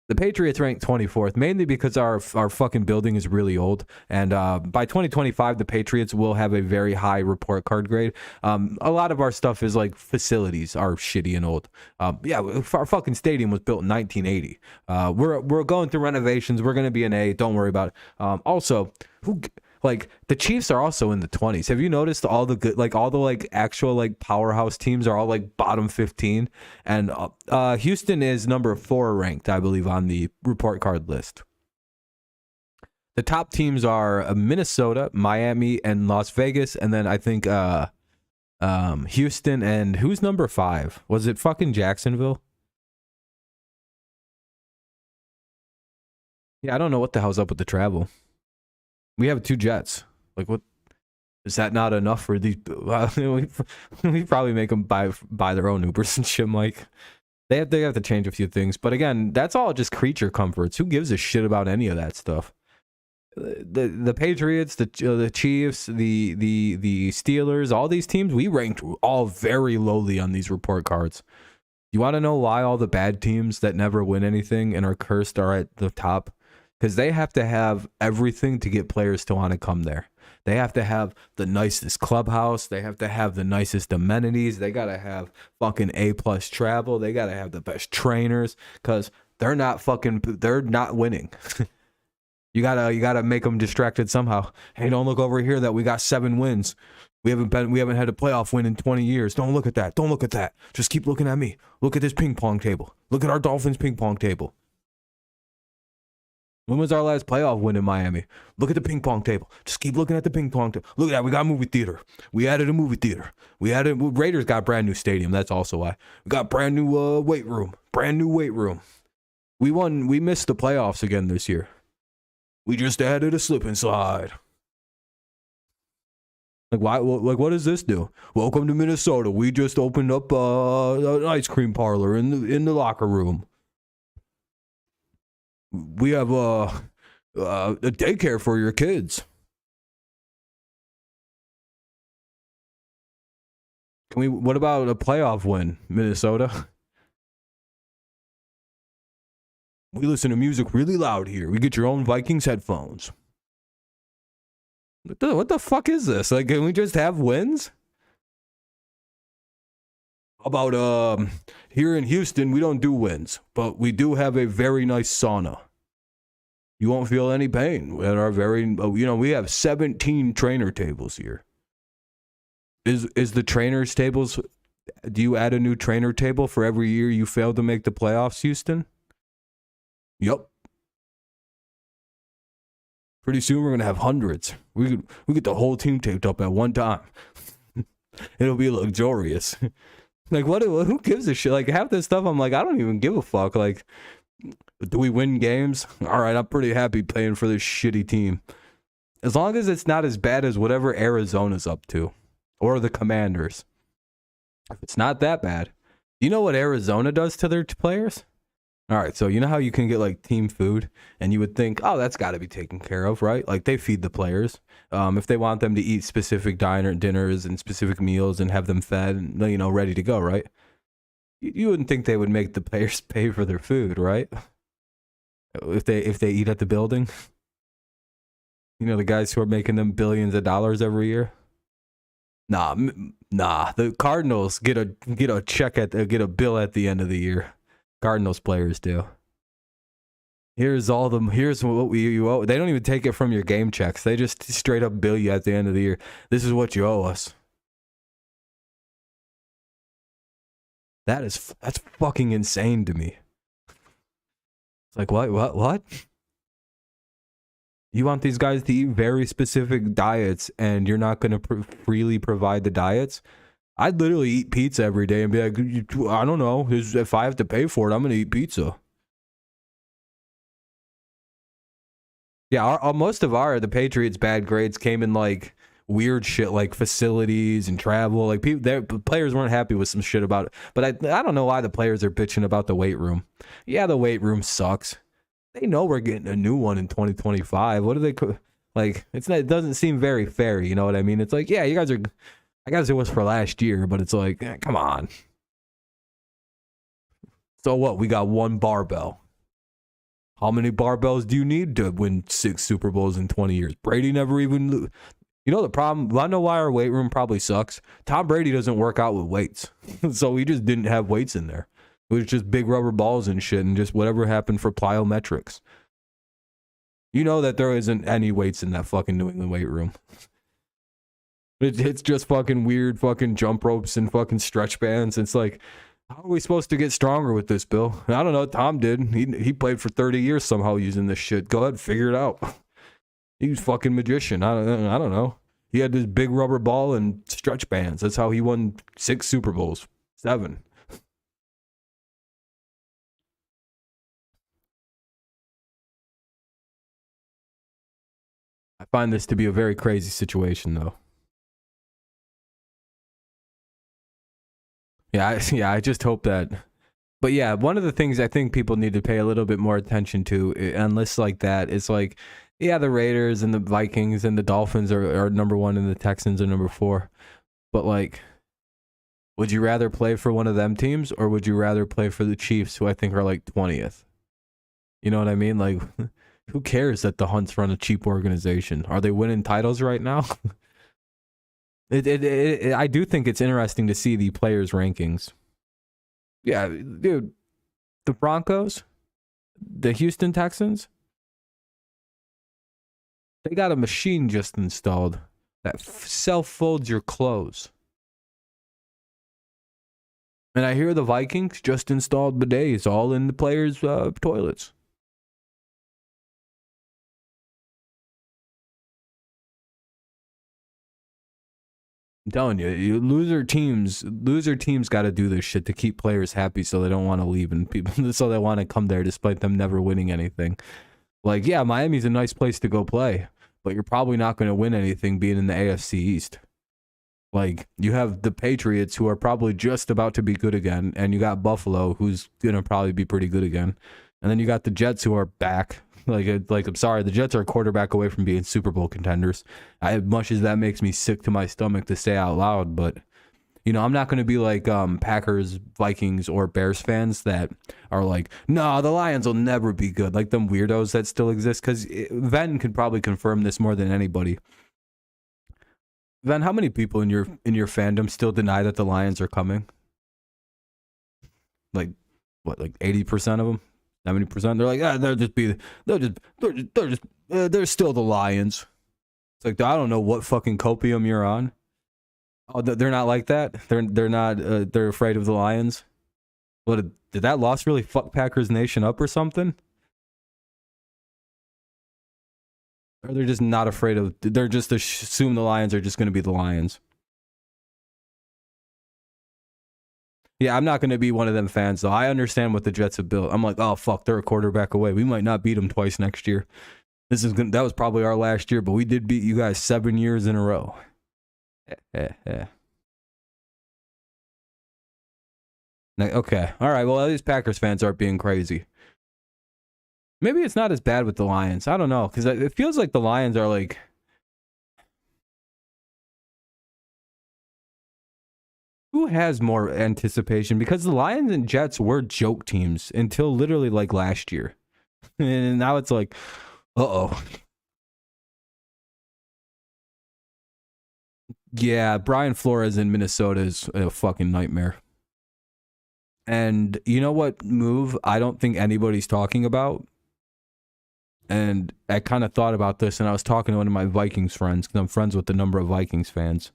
The Patriots ranked 24th, mainly because our fucking building is really old. And by 2025, the Patriots will have a very high report card grade. A lot of our stuff is like facilities are shitty and old. Yeah, our fucking stadium was built in 1980. We're going through renovations. We're going to be an A. Don't worry about it. Also, like the Chiefs are also in the 20s. Have you noticed all the good, like all the like actual like powerhouse teams are all like bottom 15, and Houston is number 4 ranked, I believe, on the report card list. The top teams are Minnesota, Miami, and Las Vegas, and then I think Houston, and who's number 5? Was it fucking Jacksonville? Yeah, I don't know what the hell's up with the travel. We have 2 jets. Like, what is that not enough for these? We probably make them buy their own Ubers and shit. Like, they have to change a few things. But again, that's all just creature comforts. Who gives a shit about any of that stuff? The Patriots, the Chiefs, the Steelers, all these teams, we ranked all very lowly on these report cards. You want to know why all the bad teams that never win anything and are cursed are at the top? Because they have to have everything to get players to want to come there. They have to have the nicest clubhouse. They have to have the nicest amenities. They got to have fucking A+ travel. They got to have the best trainers, because they're not winning. You gotta make them distracted somehow. Hey, don't look over here that we got 7 wins. We haven't had a playoff win in 20 years. Don't look at that. Don't look at that. Just keep looking at me. Look at this ping pong table. Look at our Dolphins ping pong table. When was our last playoff win in Miami? Look at the ping pong table. Just keep looking at the ping pong table. Look at that. We got a movie theater. We added a movie theater. Raiders got brand new stadium. That's also why. We got brand new weight room. Brand new weight room. We won. We missed the playoffs again this year. We just added a slip and slide. Like, why? Like, what does this do? Welcome to Minnesota. We just opened up an ice cream parlor in the locker room. We have a daycare for your kids. What about a playoff win, Minnesota? We listen to music really loud here. We get your own Vikings headphones. What the fuck is this? Like, can we just have wins? How about here in Houston, we don't do wins, but we do have a very nice sauna. You won't feel any pain. We have 17 trainer tables here. Is the trainers tables? Do you add a new trainer table for every year you fail to make the playoffs, Houston? Yep. Pretty soon we're gonna have hundreds. We get the whole team taped up at one time. It'll be luxurious. Like, what? Who gives a shit? Like, half this stuff, I'm like, I don't even give a fuck. Like, do we win games? All right, I'm pretty happy playing for this shitty team, as long as it's not as bad as whatever Arizona's up to, or the Commanders. If it's not that bad, you know what Arizona does to their players? All right, so you know how you can get like team food, and you would think, oh, that's got to be taken care of, right? Like, they feed the players. If they want them to eat specific dinners and specific meals and have them fed and, ready to go, right? You wouldn't think they would make the players pay for their food, right? If they eat at the building, the guys who are making them billions of dollars every year. Nah. The Cardinals get a check get a bill at the end of the year. Cardinals players do. Here's what you owe. They don't even take it from your game checks. They just straight up bill you at the end of the year. This is what you owe us. That's fucking insane to me. It's like, what? You want these guys to eat very specific diets, and you're not going to freely provide the diets? I'd literally eat pizza every day and be like, I don't know. If I have to pay for it, I'm going to eat pizza. Yeah, most of the Patriots' bad grades came in like weird shit, like facilities and travel. Like, players weren't happy with some shit about it. But I don't know why the players are bitching about the weight room. Yeah, the weight room sucks. They know we're getting a new one in 2025. What do they like? It doesn't seem very fair. You know what I mean? It's like, yeah, I guess it was for last year, but it's like, come on. So what? We got one barbell. How many barbells do you need to win 6 Super Bowls in 20 years? Brady never even. You know the problem? I know why our weight room probably sucks. Tom Brady doesn't work out with weights. So he just didn't have weights in there. It was just big rubber balls and shit and just whatever happened for plyometrics. You know that there isn't any weights in that fucking New England weight room. It's just fucking weird fucking jump ropes and fucking stretch bands. It's like, how are we supposed to get stronger with this, Bill? I don't know. Tom did. He played for 30 years somehow using this shit. Go ahead, figure it out. He's fucking magician. I don't know. He had this big rubber ball and stretch bands. That's how he won 6 Super Bowls. 7. I find this to be a very crazy situation, though. I just hope that. But yeah, one of the things I think people need to pay a little bit more attention to on lists like that is like, yeah, the Raiders and the Vikings and the Dolphins are number 1 and the Texans are number 4. But like, would you rather play for one of them teams or would you rather play for the Chiefs, who I think are like 20th? You know what I mean? Like, who cares that the Hunts run a cheap organization? Are they winning titles right now? I do think it's interesting to see the players' rankings. Yeah, dude, the Broncos, the Houston Texans, they got a machine just installed that self-folds your clothes. And I hear the Vikings just installed bidets all in the players' toilets. I'm telling you, loser teams got to do this shit to keep players happy, so they don't want to leave and people so they want to come there despite them never winning anything. Like, yeah, Miami's a nice place to go play, but you're probably not going to win anything being in the AFC East. Like, you have the Patriots, who are probably just about to be good again, and you got Buffalo, who's going to probably be pretty good again. And then you got the Jets, who are back. Like I'm sorry, the Jets are a quarterback away from being Super Bowl contenders. As much as that makes me sick to my stomach to say out loud, but you know, I'm not going to be like Packers, Vikings, or Bears fans that are like, no, the Lions will never be good. Like them weirdos that still exist, because Ven could probably confirm this more than anybody. Ven, how many people in your fandom still deny that the Lions are coming? Like what? Like 80% of them? 70%? They're like, they're still the Lions. It's like, I don't know what fucking copium you're on. Oh, they're not like that. They're not. They're afraid of the Lions. What did that loss really fuck Packers Nation up or something? Or they're just not afraid of. They're just assume the Lions are just going to be the Lions. Yeah, I'm not going to be one of them fans, though. I understand what the Jets have built. I'm like, oh, fuck, they're a quarterback away. We might not beat them twice next year. That was probably our last year, but we did beat you guys 7 years in a row. Yeah. Okay, all right, well, at least Packers fans aren't being crazy. Maybe it's not as bad with the Lions. I don't know, because it feels like the Lions are like... Who has more anticipation? Because the Lions and Jets were joke teams until literally like last year. And now it's like, uh-oh. Yeah, Brian Flores in Minnesota is a fucking nightmare. And you know what move I don't think anybody's talking about? And I kind of thought about this, and I was talking to one of my Vikings friends, because I'm friends with a number of Vikings fans.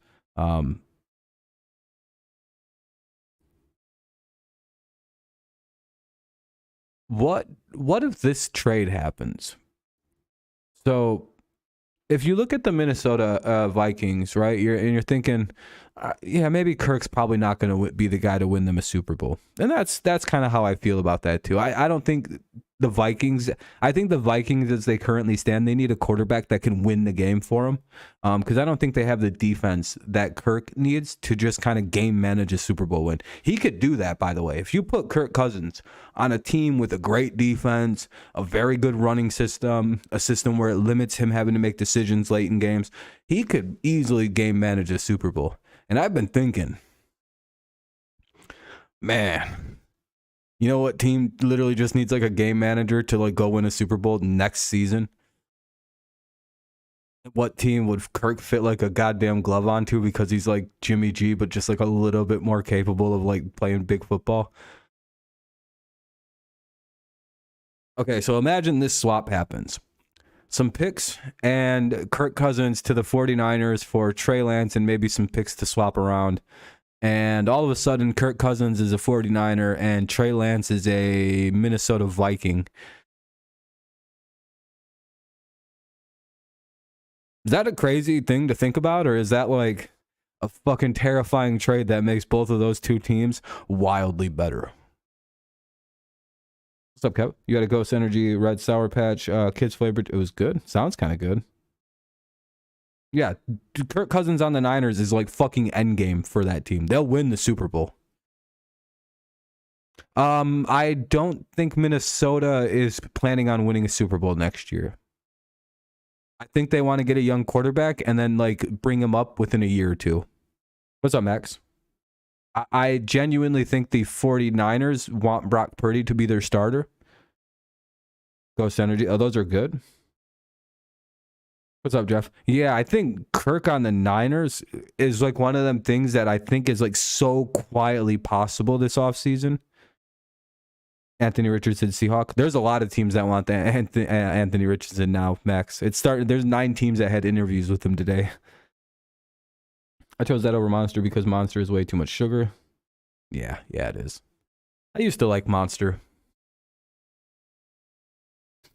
What if this trade happens? So if you look at the Minnesota Vikings, right, you're thinking, yeah, maybe Kirk's probably not going to be the guy to win them a Super Bowl, and that's kind of how I feel about that too. I don't think the Vikings. I think the Vikings, as they currently stand, they need a quarterback that can win the game for them, because I don't think they have the defense that Kirk needs to just kind of game manage a Super Bowl win. He could do that, by the way. If you put Kirk Cousins on a team with a great defense, a very good running system, a system where it limits him having to make decisions late in games, he could easily game manage a Super Bowl. And I've been thinking, man, You know what team literally just needs like a game manager to like go win a Super Bowl next season? What team would Kirk fit like a goddamn glove onto because he's like Jimmy G, but just like a little bit more capable of like playing big football? Okay, so imagine this swap happens. Some picks and Kirk Cousins to the 49ers for Trey Lance and maybe some picks to swap around. And all of a sudden, Kirk Cousins is a 49er and Trey Lance is a Minnesota Viking. Is that a crazy thing to think about, or is that like a fucking terrifying trade that makes both of those two teams wildly better? What's up, Kev? You got a Ghost Energy Red Sour Patch Kids flavored. It was good. Sounds kind of good. Yeah, Kirk Cousins on the Niners is like fucking endgame for that team. They'll win the Super Bowl. I don't think Minnesota is planning on winning a Super Bowl next year. I think they want to get a young quarterback and then like bring him up within a year or two. What's up, Max? I genuinely think the 49ers want Brock Purdy to be their starter. Ghost Energy. Oh, those are good. What's up, Jeff? Yeah, I think Kirk on the Niners is like one of them things that I think is like so quietly possible this offseason. Anthony Richardson, Seahawk. There's a lot of teams that want that Anthony Richardson now, Max. There's 9 teams that had interviews with him today. I chose that over Monster because Monster is way too much sugar. Yeah, it is. I used to like Monster.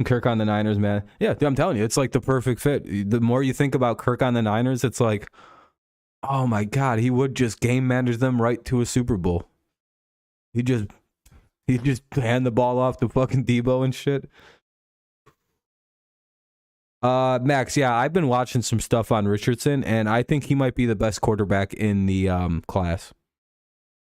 Kirk on the Niners, man. Yeah, I'm telling you, it's like the perfect fit. The more you think about Kirk on the Niners, it's like, oh my God, he would just game manage them right to a Super Bowl. He just hand the ball off to fucking Debo and shit. Max, yeah, I've been watching some stuff on Richardson, and I think he might be the best quarterback in the class.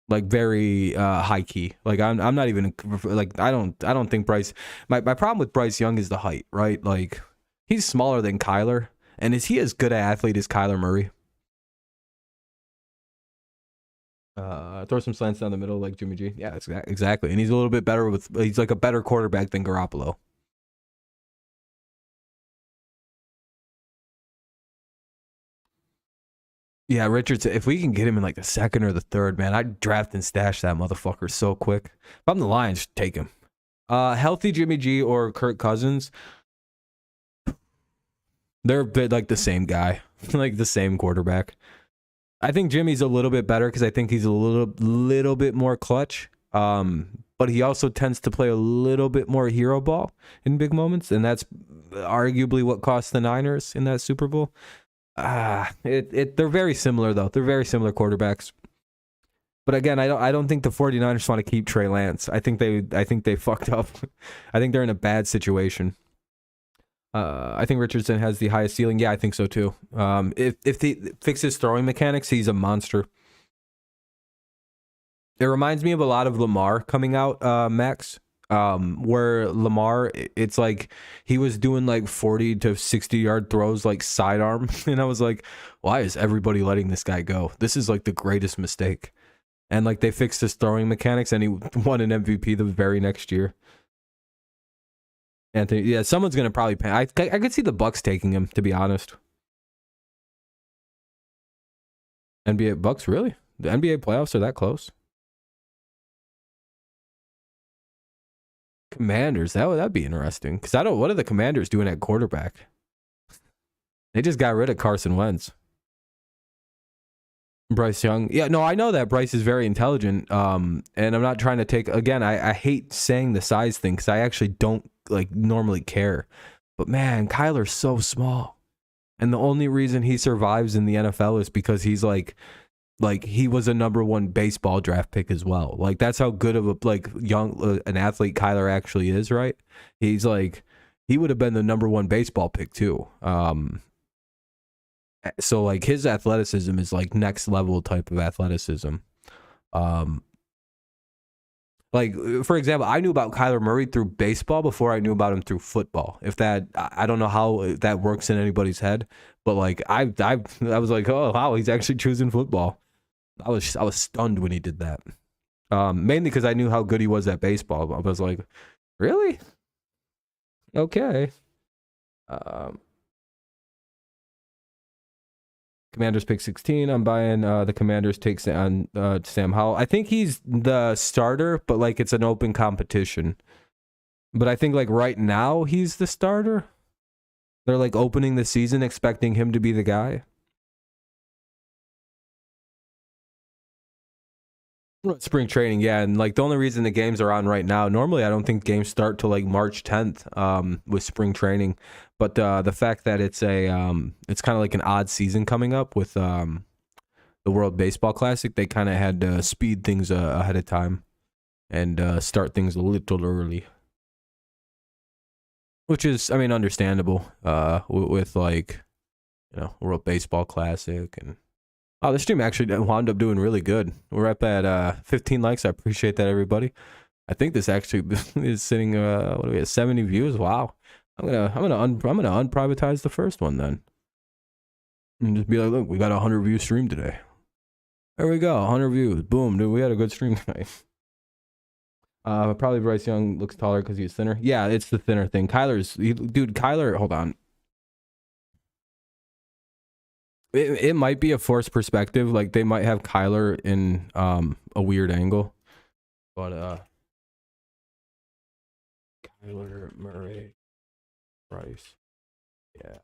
Like very high key. Like I'm not even like I don't think Bryce. My problem with Bryce Young is the height, right? Like he's smaller than Kyler, and is he as good an athlete as Kyler Murray? Throw some slants down the middle like Jimmy G. Yeah, exactly. And he's a little bit better he's like a better quarterback than Garoppolo. Yeah, Richardson, if we can get him in like the second or the third, man, I'd draft and stash that motherfucker so quick. If I'm the Lions, take him. Healthy Jimmy G or Kirk Cousins, they're a bit like the same guy, like the same quarterback. I think Jimmy's a little bit better because I think he's a little bit more clutch. But he also tends to play a little bit more hero ball in big moments, and that's arguably what cost the Niners in that Super Bowl. They're very similar though. They're very similar quarterbacks. But again, I don't think the 49ers want to keep Trey Lance. I think they fucked up. I think they're in a bad situation. I think Richardson has the highest ceiling. Yeah, I think so too. If he fixes throwing mechanics, he's a monster. It reminds me of a lot of Lamar coming out, Max. Where Lamar, it's like he was doing like 40 to 60-yard throws like sidearm, and I was like, why is everybody letting this guy go? This is like the greatest mistake. And like they fixed his throwing mechanics, and he won an MVP the very next year. Anthony, yeah, someone's gonna probably pay. I could see the Bucks taking him, to be honest. NBA Bucks, really? The NBA playoffs are that close? Commanders, that'd be interesting. Because what are the Commanders doing at quarterback? They just got rid of Carson Wentz. Bryce Young. Yeah, no, I know that Bryce is very intelligent. And I'm not trying to take, again, I hate saying the size thing because I actually don't like normally care. But man, Kyler's so small. And the only reason he survives in the NFL is because he's like he was a number 1 baseball draft pick as well. Like that's how good of a young an athlete Kyler actually is, right? He's like he would have been the number 1 baseball pick too. So like his athleticism is like next level type of athleticism. Like for example, I knew about Kyler Murray through baseball before I knew about him through football. If that, I don't know how that works in anybody's head, but like I was like, oh wow, he's actually choosing football. I was stunned when he did that. Mainly because I knew how good he was at baseball. I was like, really? Okay. Commanders pick 16. I'm buying the Commanders take on Sam Howell. I think he's the starter, but like it's an open competition. But I think like right now he's the starter. They're like opening the season expecting him to be the guy. Spring training, yeah, and like the only reason the games are on right now, normally I don't think games start till like March 10th with spring training, but the fact that it's it's kind of like an odd season coming up with the World Baseball Classic, they kind of had to speed things ahead of time and start things a little early, which is, I mean, understandable with like, you know, World Baseball Classic. And oh, the stream actually wound up doing really good. We're up at 15 likes. I appreciate that, everybody. I think this actually is sitting what do we have, 70 views. Wow. I'm gonna unprivatize the first one then, and just be like, look, we got a 100 view stream today. There we go, 100 views. Boom, dude, we had a good stream tonight. Probably Bryce Young looks taller because he's thinner. Yeah, it's the thinner thing. Dude, Kyler, hold on. It might be a forced perspective. Like they might have Kyler in a weird angle, but Kyler Murray, Bryce, yeah.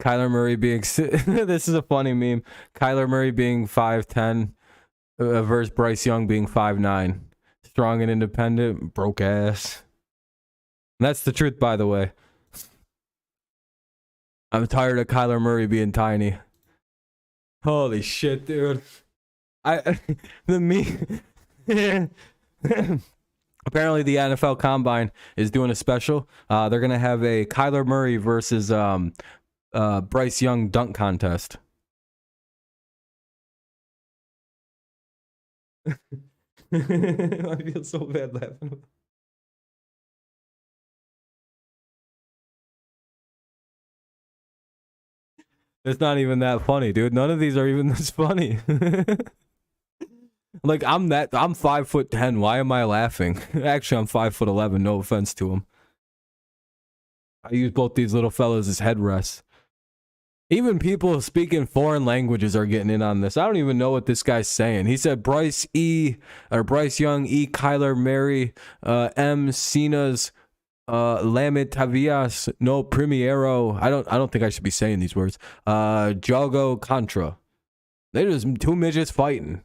Kyler Murray being this is a funny meme. Kyler Murray being 5'10" versus Bryce Young being 5'9", strong and independent, broke ass. And that's the truth, by the way. I'm tired of Kyler Murray being tiny. Holy shit, dude. The meme. Apparently, the NFL Combine is doing a special. They're gonna have a Kyler Murray versus Bryce Young dunk contest. I feel so bad laughing. It's not even that funny, dude. None of these are even this funny. Like I'm 5'10". Why am I laughing? Actually, I'm 5'11". No offense to him. I use both these little fellas as headrests. Even people speaking foreign languages are getting in on this. I don't even know what this guy's saying. He said Bryce Young E. Kyler Murray M. Cena's Lamentavias no Primero. I don't think I should be saying these words. Jogo Contra. They're just two midgets fighting.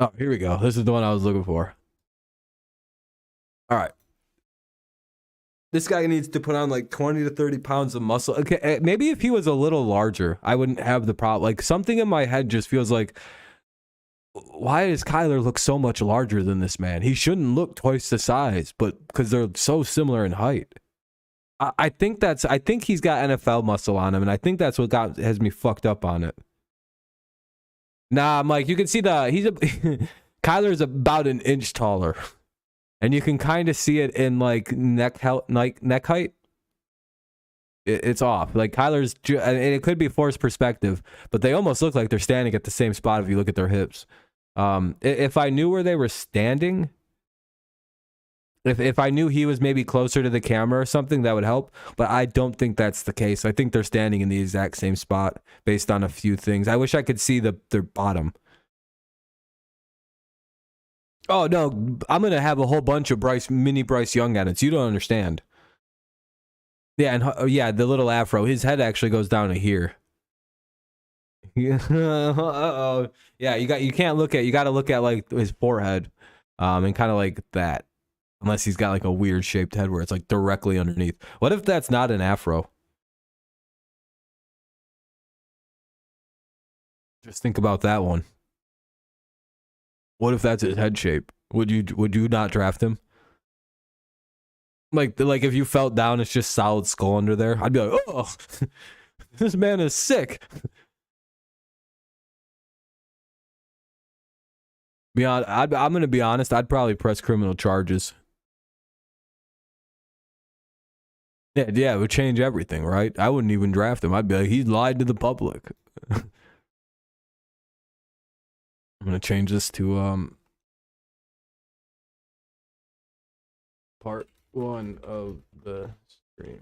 Oh, here we go. This is the one I was looking for. All right. This guy needs to put on like 20 to 30 pounds of muscle. Okay, maybe if he was a little larger, I wouldn't have the problem. Like something in my head just feels like, why does Kyler look so much larger than this man? He shouldn't look twice the size, but because they're so similar in height. I think he's got NFL muscle on him, and I think that's what has me fucked up on it. Nah, Mike, you can see Kyler's about an inch taller. And you can kind of see it in like neck height. It's off. Like Kyler's, and it could be forced perspective, but they almost look like they're standing at the same spot if you look at their hips. If I knew where they were standing, if I knew he was maybe closer to the camera or something, that would help. But I don't think that's the case. I think they're standing in the exact same spot based on a few things. I wish I could see their bottom. Oh, no, I'm going to have a whole bunch of mini Bryce Young edits. You don't understand. Yeah, and yeah, the little afro. His head actually goes down to here. Uh-oh. Yeah, you got to look at like his forehead and kind of like that. Unless he's got like a weird shaped head where it's like directly underneath. What if that's not an afro? Just think about that one. What if that's his head shape? Would you not draft him? Like if you felt down, it's just solid skull under there. I'd be like, oh, this man is sick. I'm gonna be honest. I'd probably press criminal charges. Yeah, it would change everything, right? I wouldn't even draft him. I'd be like, he lied to the public. I'm gonna change this to part 1 of the stream.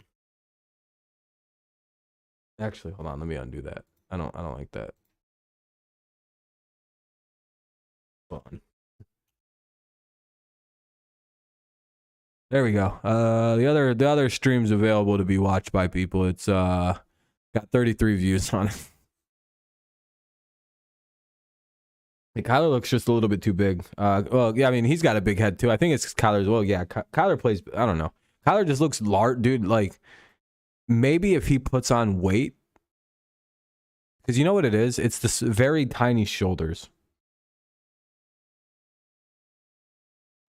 Actually, hold on, let me undo that. I don't like that. Fun. There we go. The other stream's available to be watched by people. It's got 33 views on it. Kyler looks just a little bit too big. Well, yeah, I mean, he's got a big head too. I think it's Kyler's. Well, yeah, Kyler plays. I don't know. Kyler just looks large, dude. Like maybe if he puts on weight, because you know what it is. It's the very tiny shoulders.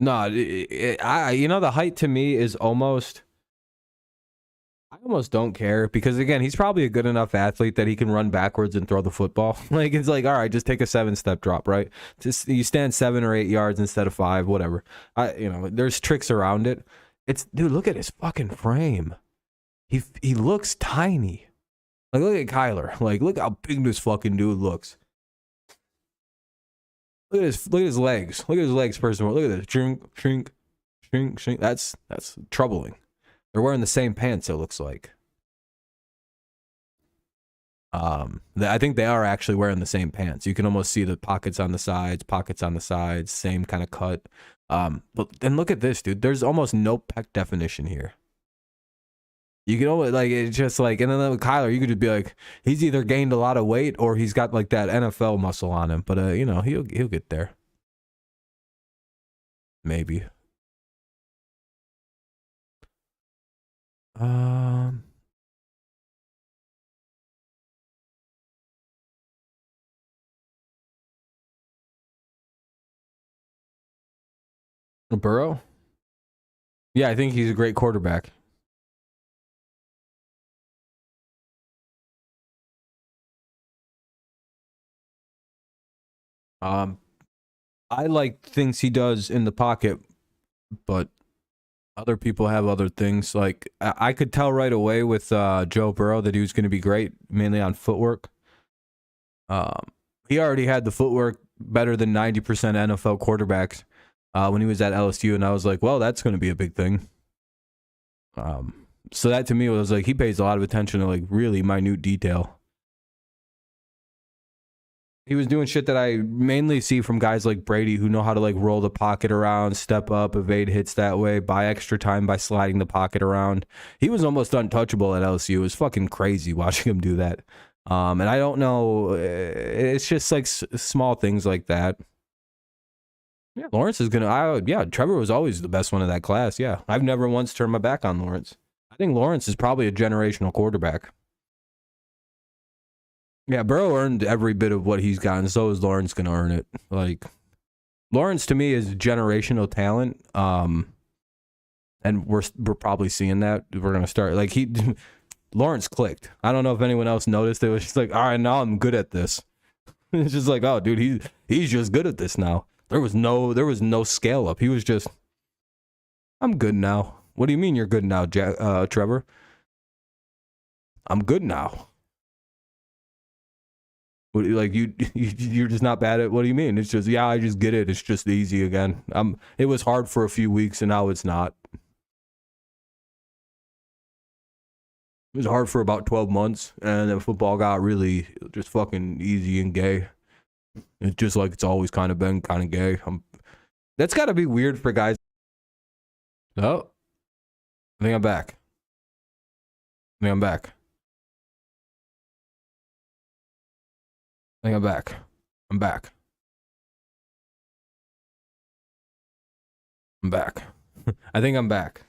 No, you know the height to me is almost. I almost don't care because again, he's probably a good enough athlete that he can run backwards and throw the football. Like it's like, all right, just take a 7-step drop, right? Just you stand 7 or 8 yards instead of 5, whatever. There's tricks around it. It's dude, look at his fucking frame. He looks tiny. Like look at Kyler. Like look how big this fucking dude looks. Look at his legs. Look at his legs, first of all. Look at this. Shrink. That's troubling. They're wearing the same pants, it looks like. I think they are actually wearing the same pants. You can almost see the pockets on the sides, same kind of cut. But then look at this, dude. There's almost no pec definition here. You can always like it's just like, and then with Kyler, you could just be like, he's either gained a lot of weight or he's got like that NFL muscle on him. But he'll get there. Maybe. Burrow? Yeah, I think he's a great quarterback. I like things he does in the pocket, but other people have other things. Like I could tell right away with Joe Burrow that he was going to be great, mainly on footwork. He already had the footwork better than 90% NFL quarterbacks when he was at LSU, and I was like, well, that's going to be a big thing. So that to me was like he pays a lot of attention to like really minute detail. He was doing shit that I mainly see from guys like Brady who know how to like roll the pocket around, step up, evade hits that way, buy extra time by sliding the pocket around. He was almost untouchable at LSU. It was fucking crazy watching him do that. And I don't know. It's just like small things like that. Yeah, Lawrence is gonna. Trevor was always the best one of that class. Yeah, I've never once turned my back on Lawrence. I think Lawrence is probably a generational quarterback. Yeah, Burrow earned every bit of what he's gotten. So is Lawrence going to earn it. Like, Lawrence to me is generational talent. And we're probably seeing that. We're going to start like Lawrence clicked. I don't know if anyone else noticed. It was just like, all right, now I'm good at this. It's just like, oh, dude, he's just good at this now. There was no scale up. He was just, I'm good now. What do you mean you're good now, Trevor? I'm good now. Like you're just not bad at. What do you mean? It's just I just get it. It's just easy again. It was hard for a few weeks and now it's not. It was hard for about 12 months and then football got really just fucking easy and gay. It's just like it's always kind of been kind of gay. That's got to be weird for guys. Oh, I think I'm back. I think I'm back. I'm back. I'm back. I'm back. I think I'm back.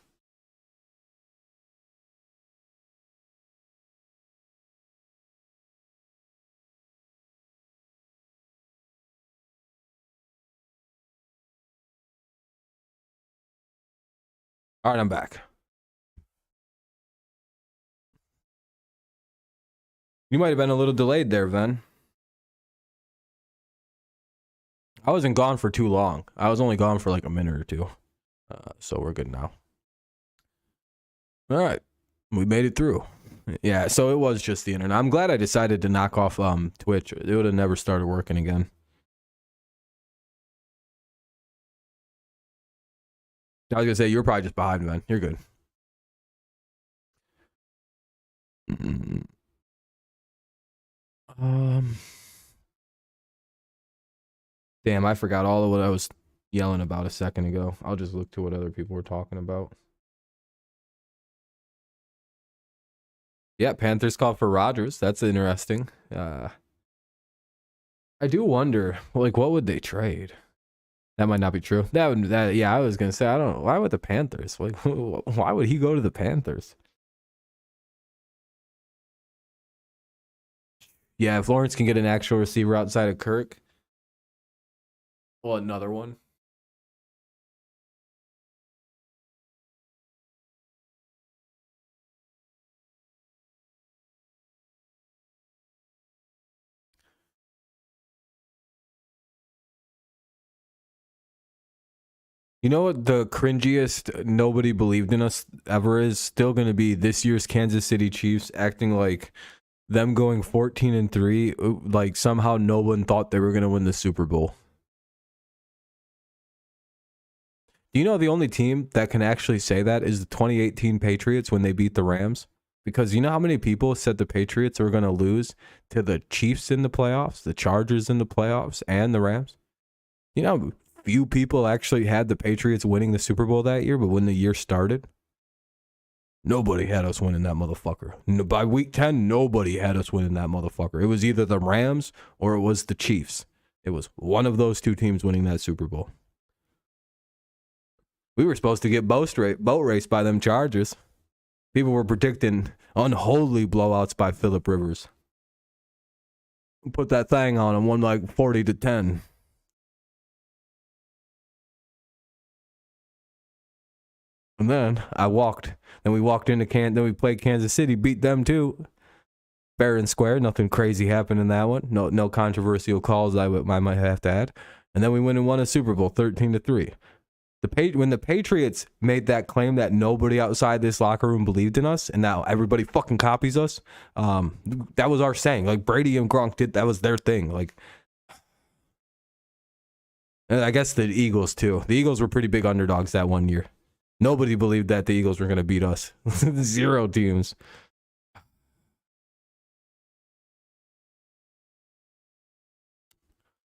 All right, I'm back. You might have been a little delayed there, Ven. I wasn't gone for too long. I was only gone for like a minute or two. So we're good now. All right. We made it through. Yeah, so it was just the internet. I'm glad I decided to knock off Twitch. It would have never started working again. I was gonna say you're probably just behind, man. You're good. Damn, I forgot all of what I was yelling about a second ago. I'll just look to what other people were talking about. Yeah, Panthers called for Rodgers. That's interesting. I do wonder, like, what would they trade? That might not be true. Yeah, I was gonna say, I don't know. Why would the Panthers? Like, why would he go to the Panthers? Yeah, if Lawrence can get an actual receiver outside of Kirk. Well, another one. You know what the cringiest nobody believed in us ever is? Still going to be this year's Kansas City Chiefs acting like them going 14-3, like somehow no one thought they were going to win the Super Bowl. Do you know the only team that can actually say that is the 2018 Patriots when they beat the Rams? Because you know how many people said the Patriots were going to lose to the Chiefs in the playoffs, the Chargers in the playoffs, and the Rams? You know how few people actually had the Patriots winning the Super Bowl that year, but when the year started, nobody had us winning that motherfucker. By week 10, nobody had us winning that motherfucker. It was either the Rams or it was the Chiefs. It was one of those two teams winning that Super Bowl. We were supposed to get boat raced by them Chargers. People were predicting unholy blowouts by Phillip Rivers. Put that thing on and won like 40-10. And then we walked into then we played Kansas City, beat them too. Fair and square, nothing crazy happened in that one. No controversial calls I might have to add. And then we went and won a Super Bowl 13-3. When the Patriots made that claim that nobody outside this locker room believed in us, and now everybody fucking copies us, that was our saying. Like Brady and Gronk that was their thing. Like, and I guess the Eagles too. The Eagles were pretty big underdogs that one year. Nobody believed that the Eagles were going to beat us. 0 teams.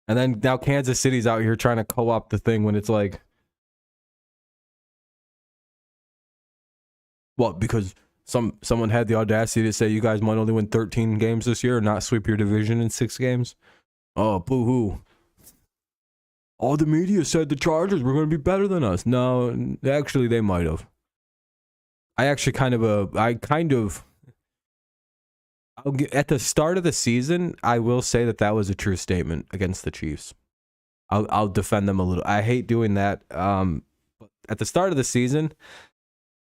And then now Kansas City's out here trying to co-opt the thing when it's like, what? Because someone had the audacity to say you guys might only win 13 games this year and not sweep your division in 6 games. Oh, boo-hoo. All the media said the Chargers were going to be better than us. No, actually, they might have. At the start of the season, I will say that was a true statement against the Chiefs. I'll defend them a little. I hate doing that. At the start of the season,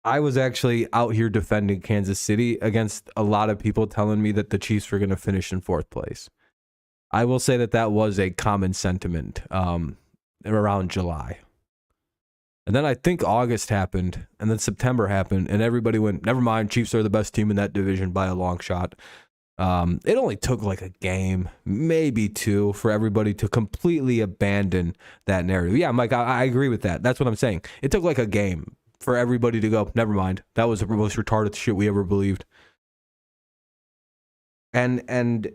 I was actually out here defending Kansas City against a lot of people telling me that the Chiefs were going to finish in 4th place. I will say that was a common sentiment around July. And then I think August happened, and then September happened, and everybody went, never mind, Chiefs are the best team in that division by a long shot. It only took like a game, maybe 2, for everybody to completely abandon that narrative. Yeah, Mike, I agree with that. That's what I'm saying. It took like a game for everybody to go, never mind. That was the most retarded shit we ever believed. And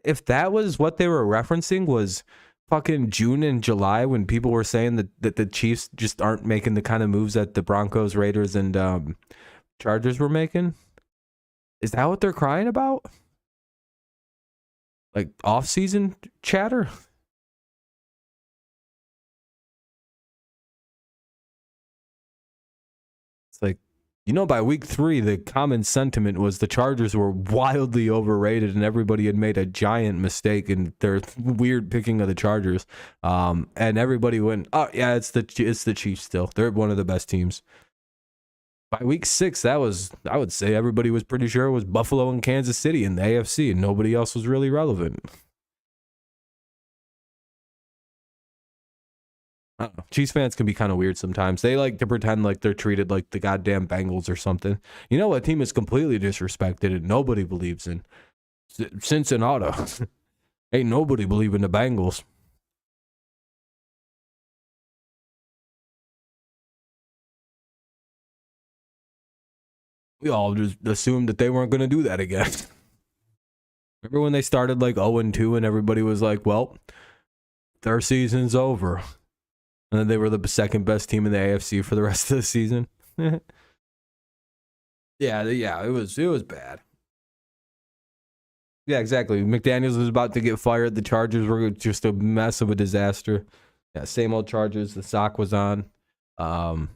if that was what they were referencing was fucking June and July when people were saying that the Chiefs just aren't making the kind of moves that the Broncos, Raiders, and Chargers were making, is that what they're crying about? Like off-season chatter? It's like, by week 3, the common sentiment was the Chargers were wildly overrated and everybody had made a giant mistake in their weird picking of the Chargers. And everybody went, oh, yeah, it's the Chiefs still. They're one of the best teams. By week 6, I would say everybody was pretty sure it was Buffalo and Kansas City in the AFC, and nobody else was really relevant. I don't know. Chiefs fans can be kind of weird sometimes. They like to pretend like they're treated like the goddamn Bengals or something. You know what team is completely disrespected and nobody believes in? Cincinnati. Ain't nobody believe in the Bengals. We all just assumed that they weren't going to do that again. Remember when they started like 0-2 and everybody was like, well, their season's over. And then they were the second best team in the AFC for the rest of the season. Yeah, it was bad. Yeah, exactly. McDaniels was about to get fired. The Chargers were just a mess of a disaster. Yeah, same old Chargers. The sock was on. Yeah.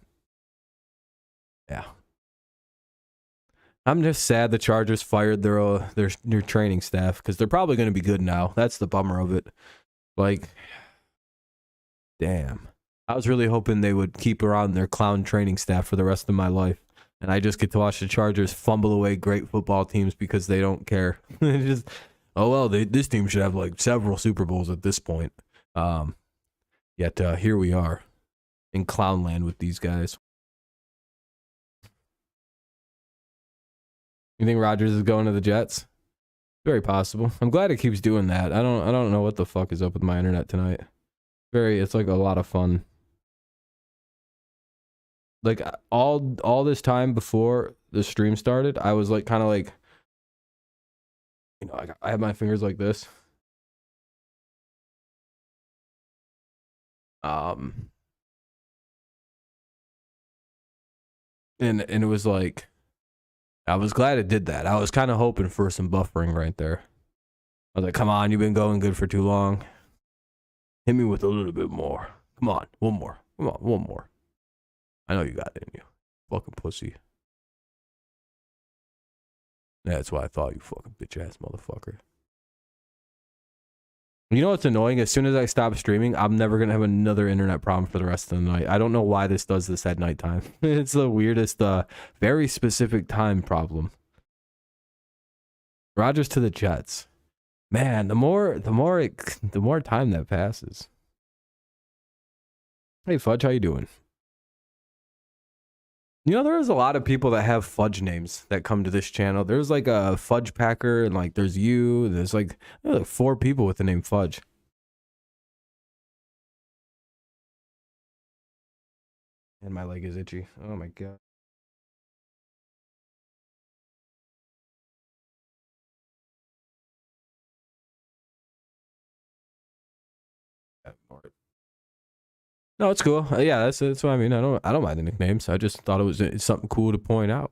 I'm just sad the Chargers fired their training staff because they're probably going to be good now. That's the bummer of it. Like, damn. I was really hoping they would keep around their clown training staff for the rest of my life. And I just get to watch the Chargers fumble away great football teams because they don't care. Just, oh, well, this team should have like several Super Bowls at this point. Yet here we are in Clownland with these guys. You think Rodgers is going to the Jets? Very possible. I'm glad it keeps doing that. I don't know what the fuck is up with my internet tonight. It's like a lot of fun. Like all this time before the stream started, I was like kind of like, you know, I have my fingers like this. And it was like, I was glad it did that. I was kind of hoping for some buffering right there. I was like, come on, you've been going good for too long. Hit me with a little bit more. Come on, one more. Come on, one more. I know you got it in you. Fucking pussy. That's why I thought, you fucking bitch ass motherfucker. You know what's annoying? As soon as I stop streaming, I'm never going to have another internet problem for the rest of the night. I don't know why this does this at nighttime. It's the weirdest, very specific time problem. Rodgers to the Jets. Man, the more time that passes. Hey, Fudge, how you doing? You know, there's a lot of people that have Fudge names that come to this channel. There's like a Fudge Packer, and like there's you. There's like 4 people with the name Fudge. And my leg is itchy. Oh my god. No, it's cool. Yeah, that's what I mean. I don't mind the nicknames. I just thought it was something cool to point out.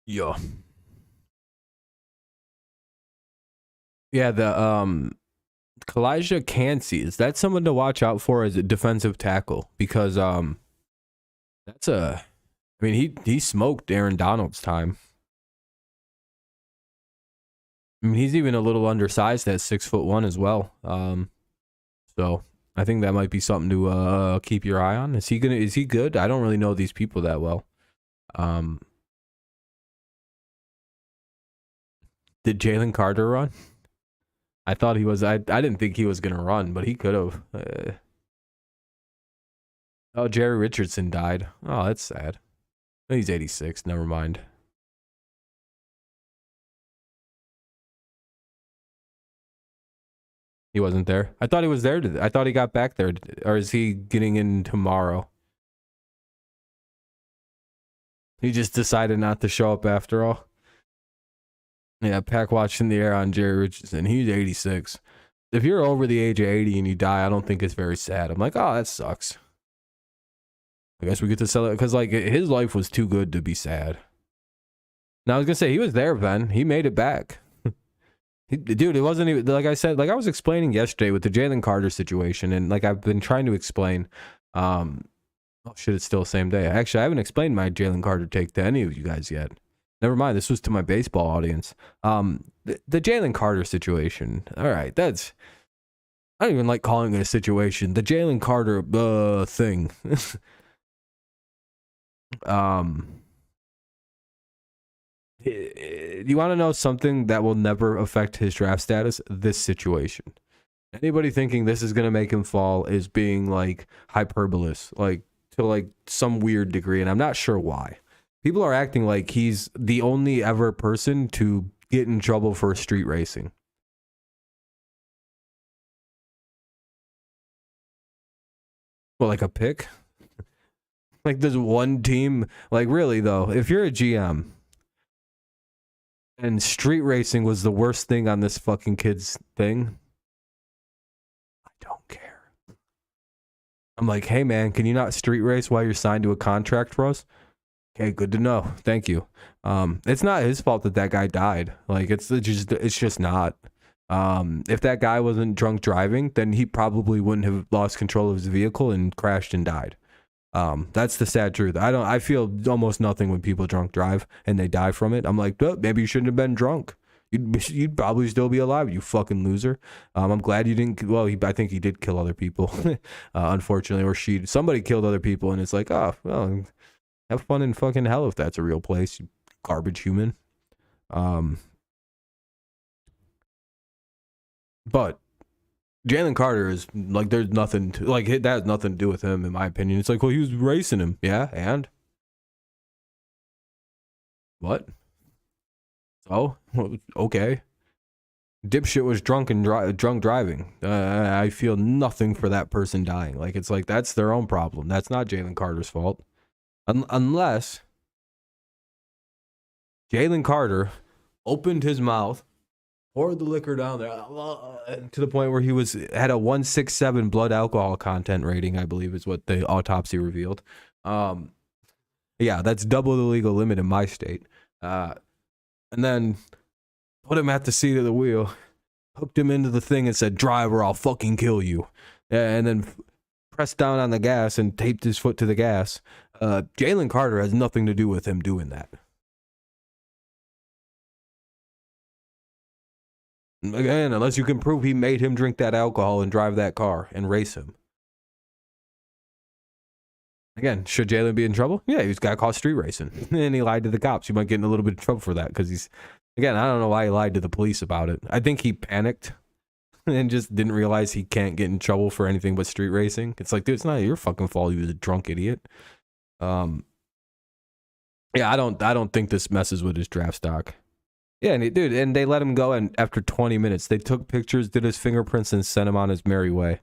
Yeah. Yeah, the Kalijah Cansey, is that someone to watch out for as a defensive tackle? Because that's I mean, he smoked Aaron Donald's time. I mean, he's even a little undersized at 6'1" as well. So I think that might be something to keep your eye on. Is he good? I don't really know these people that well. Did Jalen Carter run? I thought he was. I didn't think he was gonna run, but he could have. Oh, Jerry Richardson died. Oh, that's sad. He's 86. Never mind. He wasn't there. I thought he was there. I thought he got back there. Or is he getting in tomorrow? He just decided not to show up after all. Yeah, Pack watch in the air on Jerry Richardson. He's 86. If you're over the age of 80 and you die, I don't think it's very sad. I'm like, oh, that sucks. I guess we get to celebrate because like his life was too good to be sad. Now I was gonna say he was there, Ben. He made it back. Dude, it wasn't even like I said. Like I was explaining yesterday with the Jalen Carter situation, and like I've been trying to explain. Oh shit, it's still the same day. Actually, I haven't explained my Jalen Carter take to any of you guys yet. Never mind. This was to my baseball audience. The Jalen Carter situation. All right, that's. I don't even like calling it a situation. The Jalen Carter thing. You want to know something that will never affect his draft status? This situation. Anybody thinking this is gonna make him fall is being like hyperbolous, like to like some weird degree, and I'm not sure why. People are acting like he's the only ever person to get in trouble for street racing. Well, like a pick? Like there's one team, like really though, if you're a GM and street racing was the worst thing on this fucking kid's thing, I don't care. I'm like, hey man, can you not street race while you're signed to a contract for us? Okay, good to know. Thank you. It's not his fault that that guy died. Like it's just not. If that guy wasn't drunk driving, then he probably wouldn't have lost control of his vehicle and crashed and died. That's the sad truth. I feel almost nothing when people drunk drive and they die from it. I'm like, oh, maybe you shouldn't have been drunk. You'd probably still be alive, you fucking loser. I'm glad you didn't. Well, I think he did kill other people, unfortunately, or somebody killed other people, and it's like, oh, well, have fun in fucking hell if that's a real place, you garbage human. But Jalen Carter is like, there's nothing to like. That has nothing to do with him, in my opinion. It's like, well, he was racing him, yeah, and what? Oh, okay. Dipshit was drunk driving. I feel nothing for that person dying. Like it's like that's their own problem. That's not Jalen Carter's fault, unless Jalen Carter opened his mouth, poured the liquor down there to the point where he had a 167 blood alcohol content rating, I believe is what the autopsy revealed. Yeah, that's double the legal limit in my state. And then put him at the seat of the wheel, hooked him into the thing and said, drive or I'll fucking kill you. And then pressed down on the gas and taped his foot to the gas. Jalen Carter has nothing to do with him doing that. Again, unless you can prove he made him drink that alcohol and drive that car and race him. Again, should Jalen be in trouble? Yeah, he's got caught street racing. And he lied to the cops. He might get in a little bit of trouble for that because he's, again, I don't know why he lied to the police about it. I think he panicked and just didn't realize he can't get in trouble for anything but street racing. It's like, dude, it's not your fucking fault. He was a drunk idiot. Yeah, I don't think this messes with his draft stock. Yeah, and they let him go, and after 20 minutes, they took pictures, did his fingerprints, and sent him on his merry way.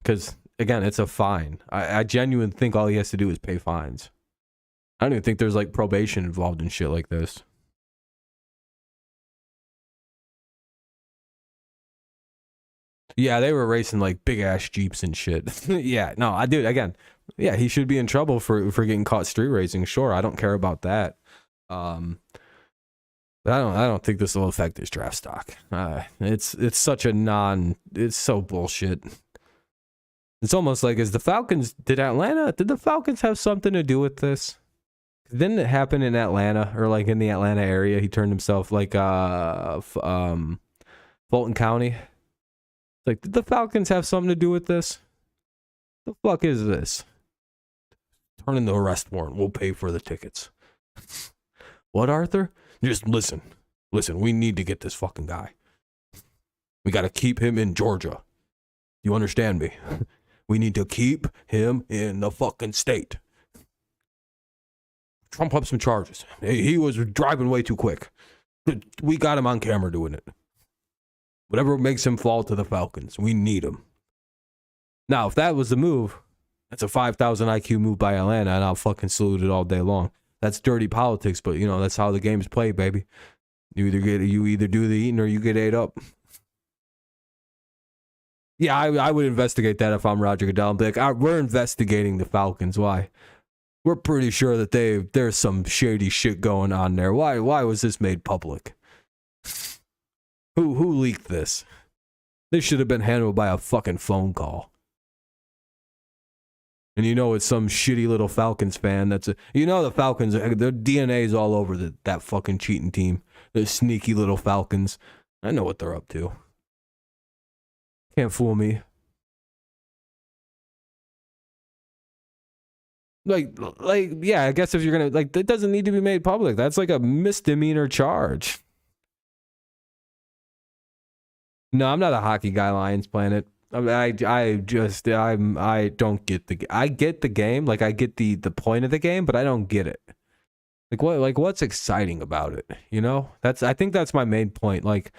Because, again, it's a fine. I genuinely think all he has to do is pay fines. I don't even think there's, like, probation involved in shit like this. Yeah, they were racing, like, big-ass Jeeps and shit. Yeah, no, again, yeah, he should be in trouble for getting caught street racing. Sure, I don't care about that. But I don't think this will affect his draft stock. It's such a it's so bullshit. It's almost like did the Falcons have something to do with this? Didn't it happen in Atlanta or like in the Atlanta area? He turned himself like Fulton County. Like, did the Falcons have something to do with this? The fuck is this? Turn in the arrest warrant. We'll pay for the tickets. What, Arthur? Just listen, we need to get this fucking guy. We got to keep him in Georgia. You understand me? We need to keep him in the fucking state. Trump up some charges. He was driving way too quick. We got him on camera doing it. Whatever makes him fall to the Falcons, we need him. Now, if that was the move, that's a 5,000 IQ move by Atlanta, and I'll fucking salute it all day long. That's dirty politics, but you know that's how the game's played, baby. You either do the eating or you get ate up. Yeah, I would investigate that if I'm Roger Goodell. I'm like, we're investigating the Falcons. Why? We're pretty sure that there's some shady shit going on there. Why was this made public? Who leaked this? This should have been handled by a fucking phone call. And you know it's some shitty little Falcons fan the Falcons, their DNA is all over that fucking cheating team. The sneaky little Falcons. I know what they're up to. Can't fool me. Yeah, I guess if you're gonna like, that doesn't need to be made public. That's like a misdemeanor charge. No, I'm not a hockey guy. Lions Planet. I don't get I get the game. Like I get the point of the game, but I don't get it. What's exciting about it? You know, I think that's my main point. Like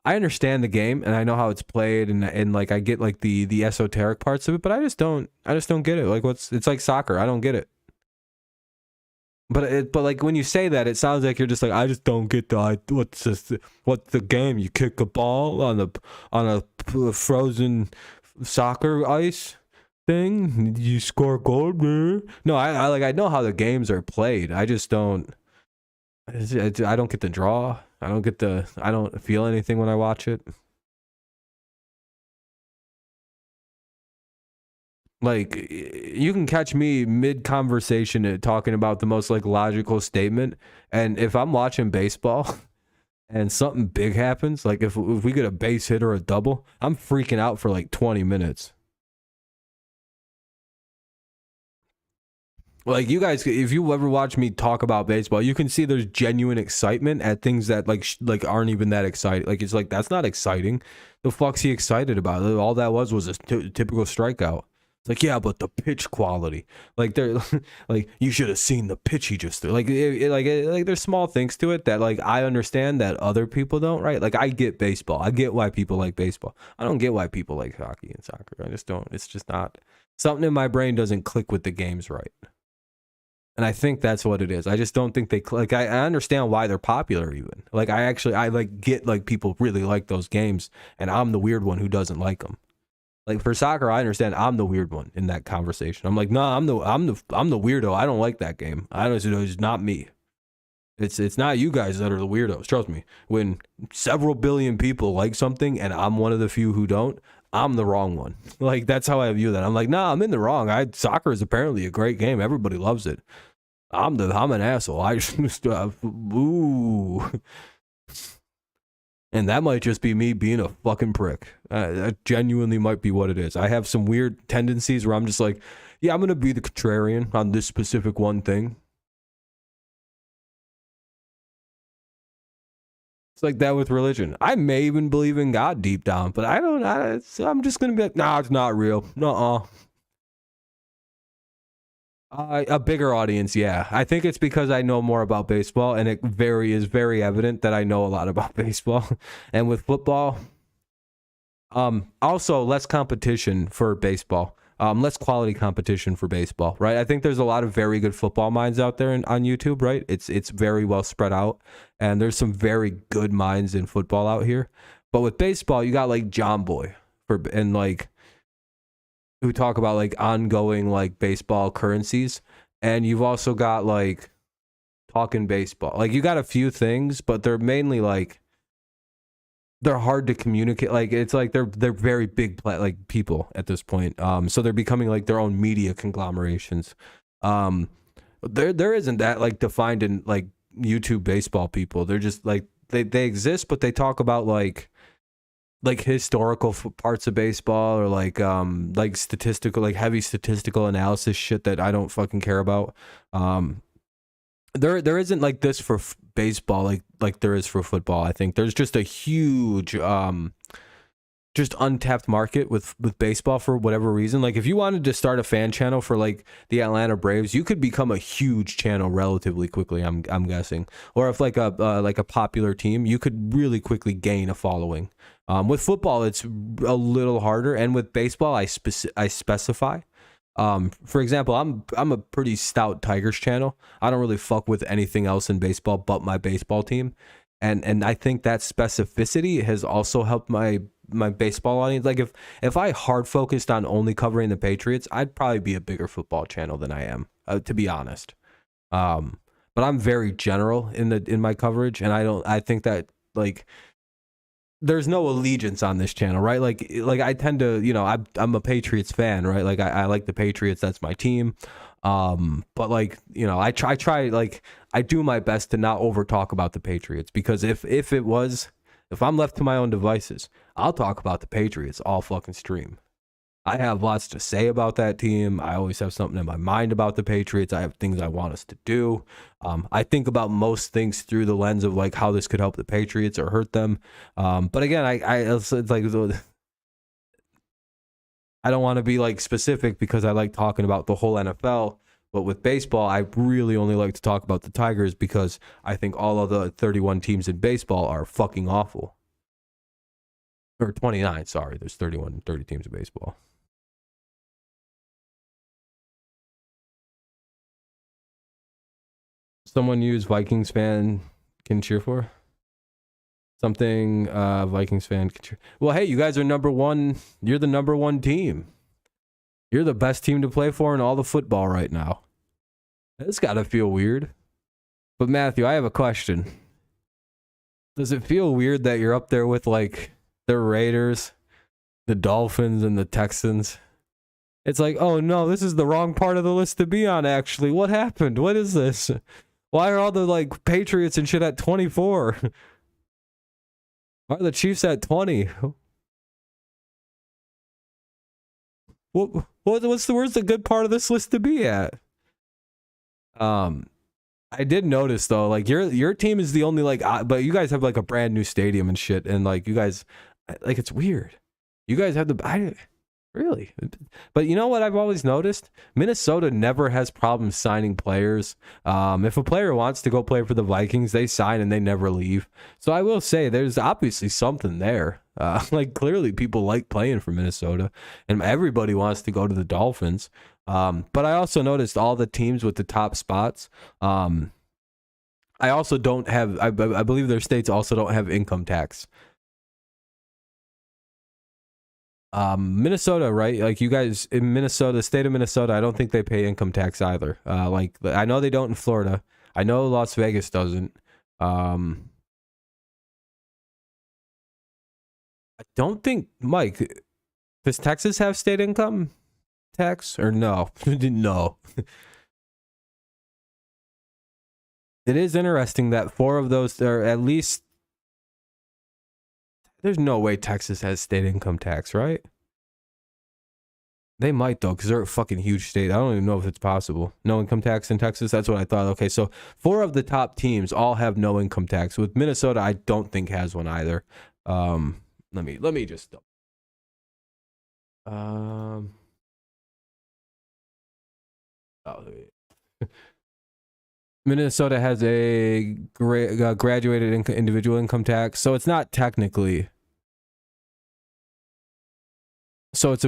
I understand the game and I know how it's played and like I get like the esoteric parts of it, but I just don't get it. Like it's like soccer. I don't get it. But like when you say that, it sounds like you're just like, I just don't get what's the game? You kick a ball on a frozen soccer ice thing, you score goal. No, I know how the games are played. I just don't. I don't get the draw. I don't feel anything when I watch it. Like you can catch me mid conversation talking about the most like logical statement, and if I'm watching baseball and something big happens, like if we get a base hit or a double, I'm freaking out for like 20 minutes. Like you guys, if you ever watch me talk about baseball, you can see there's genuine excitement at things that like aren't even that exciting. Like it's like, that's not exciting. The fuck's he excited about? All that was a typical strikeout. It's like, yeah, but the pitch quality, like they're like, you should have seen the pitch he just threw. Like like there's small things to it that like I understand that other people don't. Right? Like I get baseball. I get why people like baseball. I don't get why people like hockey and soccer. I just don't. It's just not, something in my brain doesn't click with the games right. And I think that's what it is. I just don't think they like. I understand why they're popular. Even like I like get like people really like those games, and I'm the weird one who doesn't like them. Like for soccer, I understand I'm the weird one in that conversation. I'm like, no, I'm the weirdo. I don't like that game. It's not me. It's not you guys that are the weirdos. Trust me. When several billion people like something and I'm one of the few who don't, I'm the wrong one. Like that's how I view that. I'm like, nah, I'm in the wrong. Soccer is apparently a great game. Everybody loves it. I'm an asshole. I just ooh. And that might just be me being a fucking prick. That genuinely might be what it is. I have some weird tendencies where I'm just like, yeah, I'm going to be the contrarian on this specific one thing. It's like that with religion. I may even believe in God deep down, but I'm just going to be like, nah, it's not real. Nuh-uh. A bigger audience, yeah. I think it's because I know more about baseball, and it is very evident that I know a lot about baseball. And with football, also less competition for baseball, less quality competition for baseball, right? I think there's a lot of very good football minds out there on YouTube, right? It's very well spread out, and there's some very good minds in football out here. But with baseball, you got like John Boy and like, who talk about like ongoing like baseball currencies, and you've also got like talking baseball. Like you got a few things, but they're mainly like, they're hard to communicate. Like it's like they're very big like people at this point. So they're becoming like their own media conglomerations. There isn't that like defined in like YouTube baseball people. They're just like they exist, but they talk about like historical parts of baseball, or like statistical, like heavy statistical analysis shit that I don't fucking care about. There isn't like this for baseball like there is for football. I think there's just a huge just untapped market with baseball for whatever reason. Like if you wanted to start a fan channel for like the Atlanta Braves, you could become a huge channel relatively quickly, I'm guessing. Or if like a popular team, you could really quickly gain a following. With football, it's a little harder, and with baseball, I specify. For example, I'm a pretty stout Tigers channel. I don't really fuck with anything else in baseball but my baseball team, and I think that specificity has also helped my baseball audience. Like if I hard focused on only covering the Patriots, I'd probably be a bigger football channel than I am, to be honest. But I'm very general in my coverage, and I think that like, there's no allegiance on this channel, right? Like I tend to, you know, I'm a Patriots fan, right? Like I like the Patriots. That's my team. But like, you know, I try like, I do my best to not over talk about the Patriots, because if I'm left to my own devices, I'll talk about the Patriots all fucking stream. I have lots to say about that team. I always have something in my mind about the Patriots. I have things I want us to do. I think about most things through the lens of like how this could help the Patriots or hurt them. But again, it's like I don't want to be like specific because I like talking about the whole NFL. But with baseball, I really only like to talk about the Tigers because I think all of the 31 teams in baseball are fucking awful. Or 29, sorry. There's 30 teams in baseball. Someone use Vikings fan can cheer for? Something Vikings fan can cheer. Well, hey, you guys are number one. You're the number one team. You're the best team to play for in all the football right now. It's got to feel weird. But Matthew, I have a question. Does it feel weird that you're up there with like the Raiders, the Dolphins, and the Texans? It's like, oh no, this is the wrong part of the list to be on, actually. What happened? What is this? Why are all the like Patriots and shit at 24? Why are the Chiefs at 20? What's the good part of this list to be at? I did notice though, like your team is the only like, but you guys have like a brand new stadium and shit, and like you guys, like it's weird. You guys have really, but you know what I've always noticed? Minnesota never has problems signing players. If a player wants to go play for the Vikings, they sign and they never leave. So I will say there's obviously something there. Like clearly people like playing for Minnesota, and everybody wants to go to the Dolphins. But I also noticed all the teams with the top spots. I also don't have. I believe their states also don't have income tax. Minnesota, right? Like you guys in Minnesota, the state of Minnesota, I don't think they pay income tax either. Like I know they don't in Florida. I know Las Vegas doesn't. I don't think, Mike, does Texas have state income tax or no? No. It is interesting that 4 of those, or at least, there's no way Texas has state income tax, right? They might though, because they're a fucking huge state. I don't even know if it's possible. No income tax in Texas. That's what I thought. Okay, so 4 of the top teams all have no income tax. With Minnesota, I don't think has one either. Let me just. Oh, Minnesota has a graduated individual income tax, so it's not technically. So it's a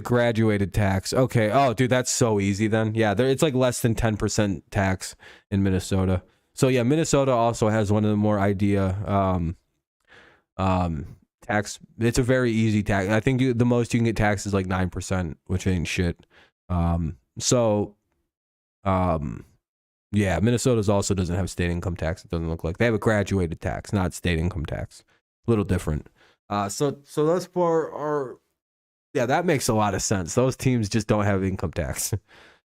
graduated tax. Okay. Oh, dude, that's so easy then. Yeah, it's like less than 10% tax in Minnesota. So yeah, Minnesota also has one of the more tax. It's a very easy tax. I think the most you can get taxed is like 9%, which ain't shit. Yeah, Minnesota's also doesn't have state income tax. It doesn't look like they have a graduated tax, not state income tax. A little different. So those 4 are, yeah, that makes a lot of sense. Those teams just don't have income tax.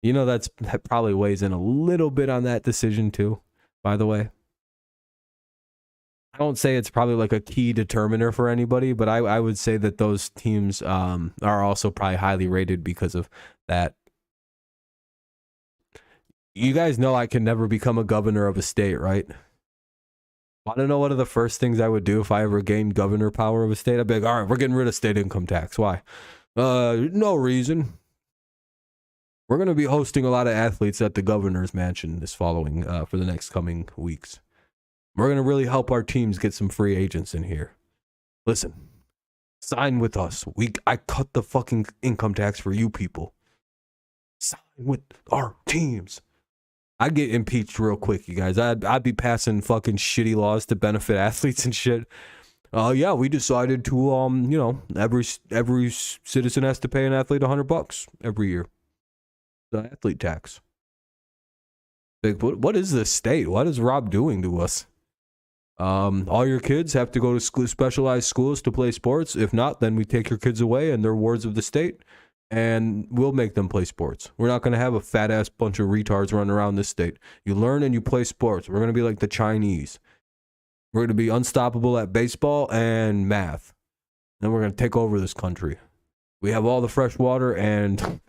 You know, that probably weighs in a little bit on that decision too, by the way. I don't say it's probably like a key determiner for anybody, but I would say that those teams are also probably highly rated because of that. You guys know I can never become a governor of a state, right? Want to know one of the first things I would do if I ever gained governor power of a state? I'd be like, all right, we're getting rid of state income tax. Why? No reason. We're going to be hosting a lot of athletes at the governor's mansion this following, for the next coming weeks. We're going to really help our teams get some free agents in here. Listen, sign with us. I cut the fucking income tax for you people. Sign with our teams. I'd get impeached real quick, you guys. I'd be passing fucking shitty laws to benefit athletes and shit. Yeah, we decided to, every citizen has to pay an athlete $100 every year. The athlete tax. Like, what is this state? What is Rob doing to us? All your kids have to go to specialized schools to play sports. If not, then we take your kids away and they're wards of the state. And we'll make them play sports. We're not going to have a fat-ass bunch of retards running around this state. You learn and you play sports. We're going to be like the Chinese. We're going to be unstoppable at baseball and math. and we're going to take over this country. We have all the fresh water, and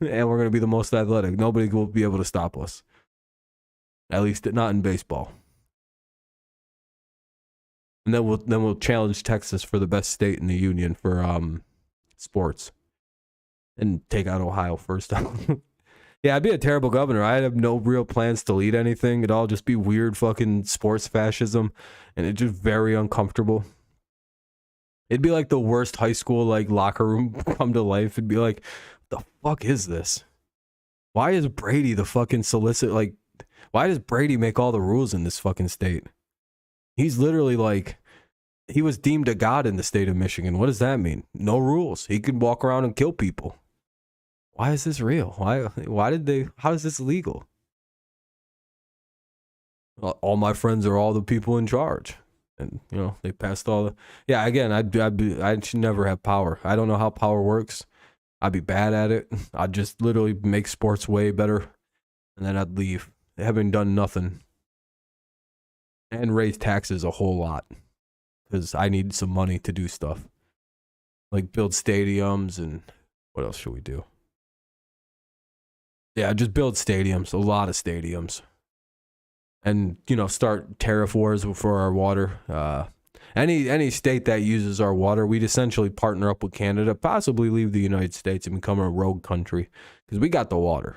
we're going to be the most athletic. Nobody will be able to stop us. At least not in baseball. And then we'll challenge Texas for the best state in the union for sports, and take out Ohio first. Yeah, I'd be a terrible governor. I'd have no real plans to lead anything. It'd all just be weird fucking sports fascism, and it's just very uncomfortable. It'd be like the worst high school like locker room come to life. It'd be like, what the fuck is this? Why is Brady the fucking solicit? Like, why does Brady make all the rules in this fucking state? He's literally like, he was deemed a god in the state of Michigan. What does that mean? No rules. He could walk around and kill people. Why is this real? How is this legal? All my friends are all the people in charge. And, you know, they passed all the... Yeah, again, I should never have power. I don't know how power works. I'd be bad at it. I'd just literally make sports way better. And then I'd leave, having done nothing. And raise taxes a whole lot. Because I need some money to do stuff. Like build stadiums and... What else should we do? Yeah, just build stadiums. A lot of stadiums. And, you know, start tariff wars for our water. Any state that uses our water, we'd essentially partner up with Canada, possibly leave the United States and become a rogue country. Because we got the water.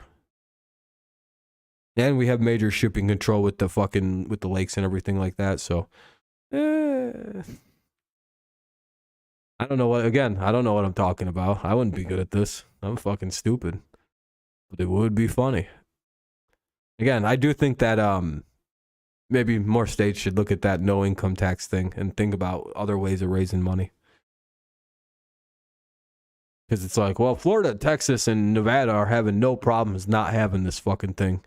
And we have major shipping control with the lakes and everything like that. So, I don't know what I'm talking about. I wouldn't be good at this. I'm fucking stupid. But it would be funny. Again, I do think that maybe more states should look at that no income tax thing and think about other ways of raising money. Because it's like, well, Florida, Texas, and Nevada are having no problems not having this fucking thing.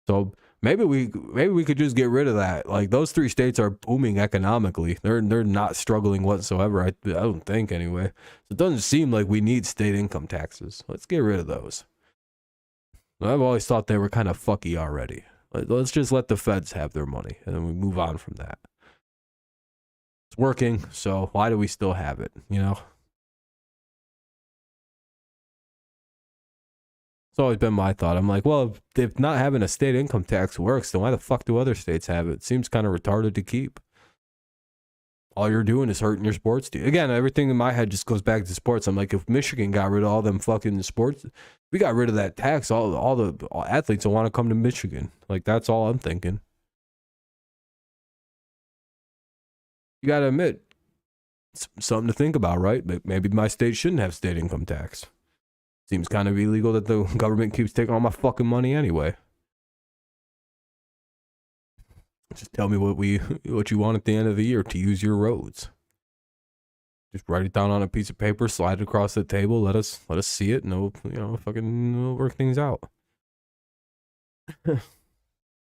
So maybe we could just get rid of that. Like, those three states are booming economically. They're not struggling whatsoever. I don't think anyway. So it doesn't seem like we need state income taxes. Let's get rid of those. I've always thought they were kind of fucky already. Let's just let the feds have their money, and then we move on from that. It's working, so why do we still have it, you know? It's always been my thought. I'm like, well, if not having a state income tax works, then why the fuck do other states have it? It seems kind of retarded to keep. All you're doing is hurting your sports team. Again, everything in my head just goes back to sports. I'm like, if Michigan got rid of all them fucking sports, we got rid of that tax, all the athletes will want to come to Michigan. Like, that's all I'm thinking. You got to admit, it's something to think about, right? Maybe my state shouldn't have state income tax. Seems kind of illegal that the government keeps taking all my fucking money anyway. Just tell me what you want at the end of the year to use your roads. Just write it down on a piece of paper, slide it across the table, let us see it, and we'll work things out.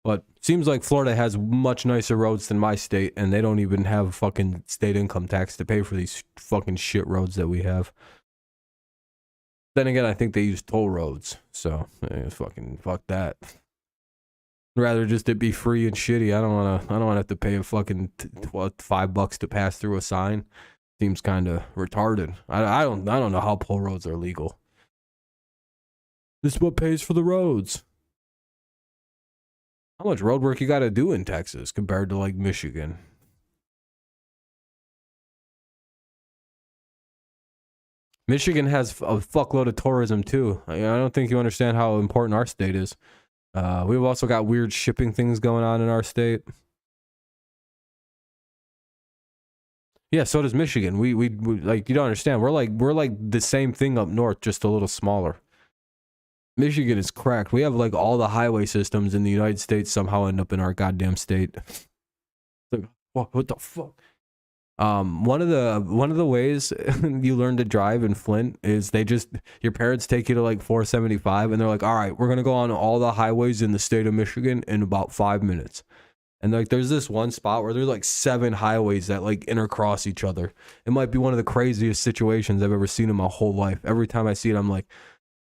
But seems like Florida has much nicer roads than my state, and they don't even have fucking state income tax to pay for these fucking shit roads that we have. Then again, I think they use toll roads, so fucking fuck that. Rather just it be free and shitty. I don't want to have to pay a fucking $5 to pass through a sign. Seems kind of retarded. I don't know how toll roads are legal. This is what pays for the roads. How much road work you got to do in Texas compared to like Michigan? Michigan has a fuckload of tourism too. I don't think you understand how important our state is. We've also got weird shipping things going on in our state. Yeah, so does Michigan. We like, you don't understand. We're like the same thing up north, just a little smaller. Michigan is cracked. We have like all the highway systems in the United States somehow end up in our goddamn state. Like, what the fuck? One of the ways you learn to drive in Flint is your parents take you to like 475 and they're like, all right, we're going to go on all the highways in the state of Michigan in about 5 minutes. And like, there's this one spot where there's like 7 highways that like intercross each other. It might be one of the craziest situations I've ever seen in my whole life. Every time I see it, I'm like,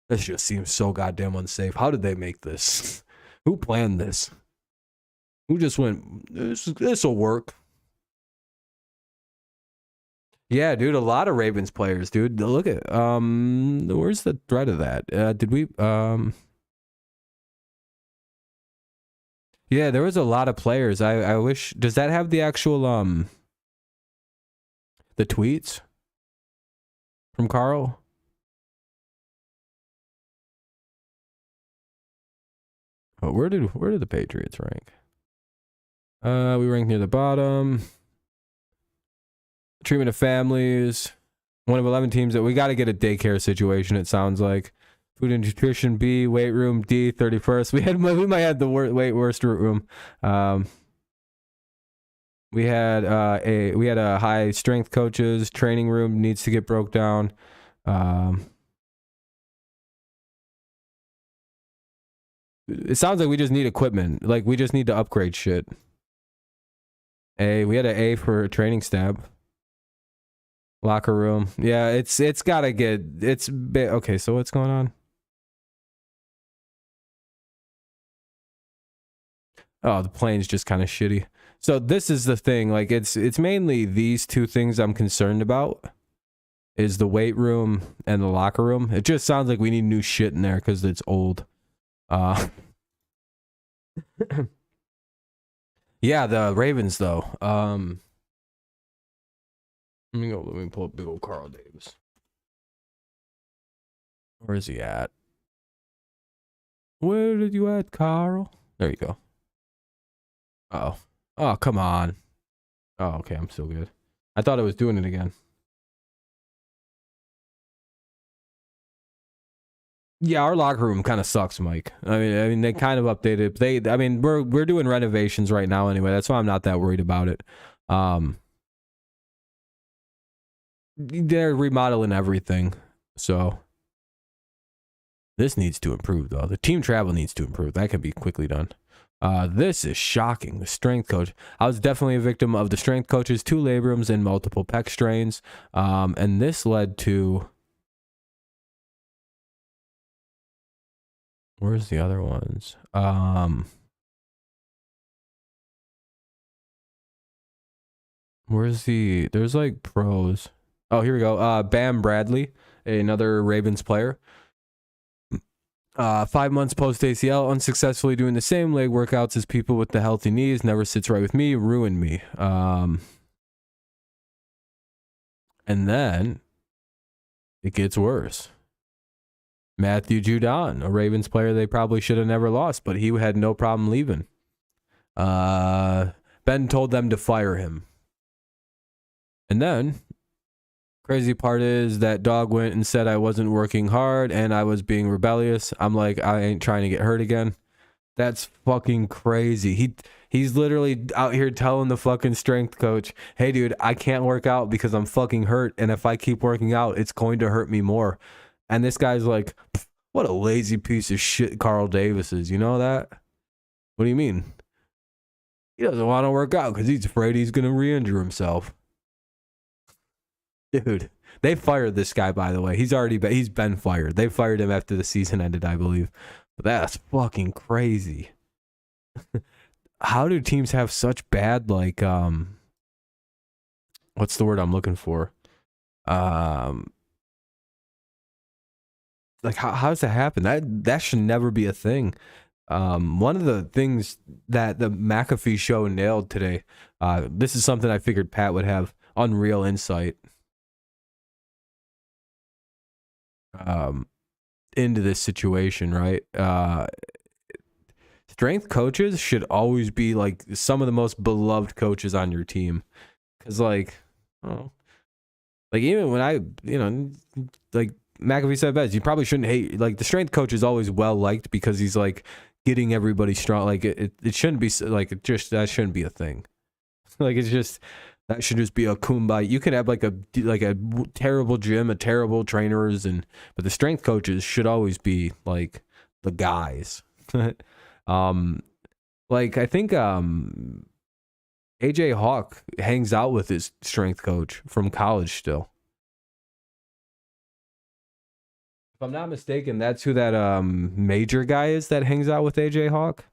this just seems so goddamn unsafe. How did they make this? Who planned this? Who just went, this will work? Yeah, dude, a lot of Ravens players, dude. Look at where's the thread of that? Did we yeah, there was a lot of players. I wish, does that have the actual the tweets from Carl? Oh, where did the Patriots rank? We ranked near the bottom. Treatment of families. One of 11 teams that we got to get a daycare situation. It sounds like food and nutrition B, weight room D, 31st. We might have the worst room. We had a high strength coaches. Training room needs to get broke down. It sounds like we just need equipment. Like we just need to upgrade shit. We had an A for training stab. Locker room. Yeah, it's gotta get, okay, so what's going on? Oh, the plane's just kind of shitty. So this is the thing, like it's mainly these two things I'm concerned about, is the weight room and the locker room. It just sounds like we need new shit in there because it's old. Yeah, the Ravens though. Let me pull up big old Carl Davis. Where is he at? Where did you at, Carl? There you go. Oh, come on. Oh, okay, I'm still good. I thought I was doing it again. Yeah, our locker room kind of sucks, Mike. I mean, they kind of updated. We're doing renovations right now anyway. That's why I'm not that worried about it. They're remodeling everything, so this needs to improve though. The team travel needs to improve. That can be quickly done. This is shocking. The strength coach. I was definitely a victim of the strength coach's 2 labrums and multiple pec strains. And this led to, where's the other ones? There's like pros. Oh, here we go. Bam Bradley, another Ravens player. 5 months post ACL, unsuccessfully doing the same leg workouts as people with the healthy knees, never sits right with me, ruined me. And then it gets worse. Matthew Judon, a Ravens player they probably should have never lost, but he had no problem leaving. Ben told them to fire him. And then, crazy part is that dog went and said I wasn't working hard and I was being rebellious. I'm like, I ain't trying to get hurt again. That's fucking crazy. He's literally out here telling the fucking strength coach, hey dude, I can't work out because I'm fucking hurt, and if I keep working out, it's going to hurt me more. And this guy's like, what a lazy piece of shit Carl Davis is. You know that? What do you mean? He doesn't want to work out because he's afraid he's going to re-injure himself. Dude, they fired this guy, by the way. He's been fired. They fired him after the season ended, I believe. But that's fucking crazy. How do teams have such bad, like, what's the word I'm looking for? Like, how does that happen? That should never be a thing. One of the things that the McAfee show nailed today, this is something I figured Pat would have unreal insight into this situation, right? Strength coaches should always be like some of the most beloved coaches on your team, because like even when like McAfee said best, you probably shouldn't hate, like, the strength coach is always well liked because he's like getting everybody strong. Like it shouldn't be like, that shouldn't be a thing. Like that should just be a kumbaya. You could have like a terrible gym, a terrible trainers, but the strength coaches should always be like the guys. Like I think AJ Hawk hangs out with his strength coach from college still. If I'm not mistaken, that's who that major guy is that hangs out with AJ Hawk.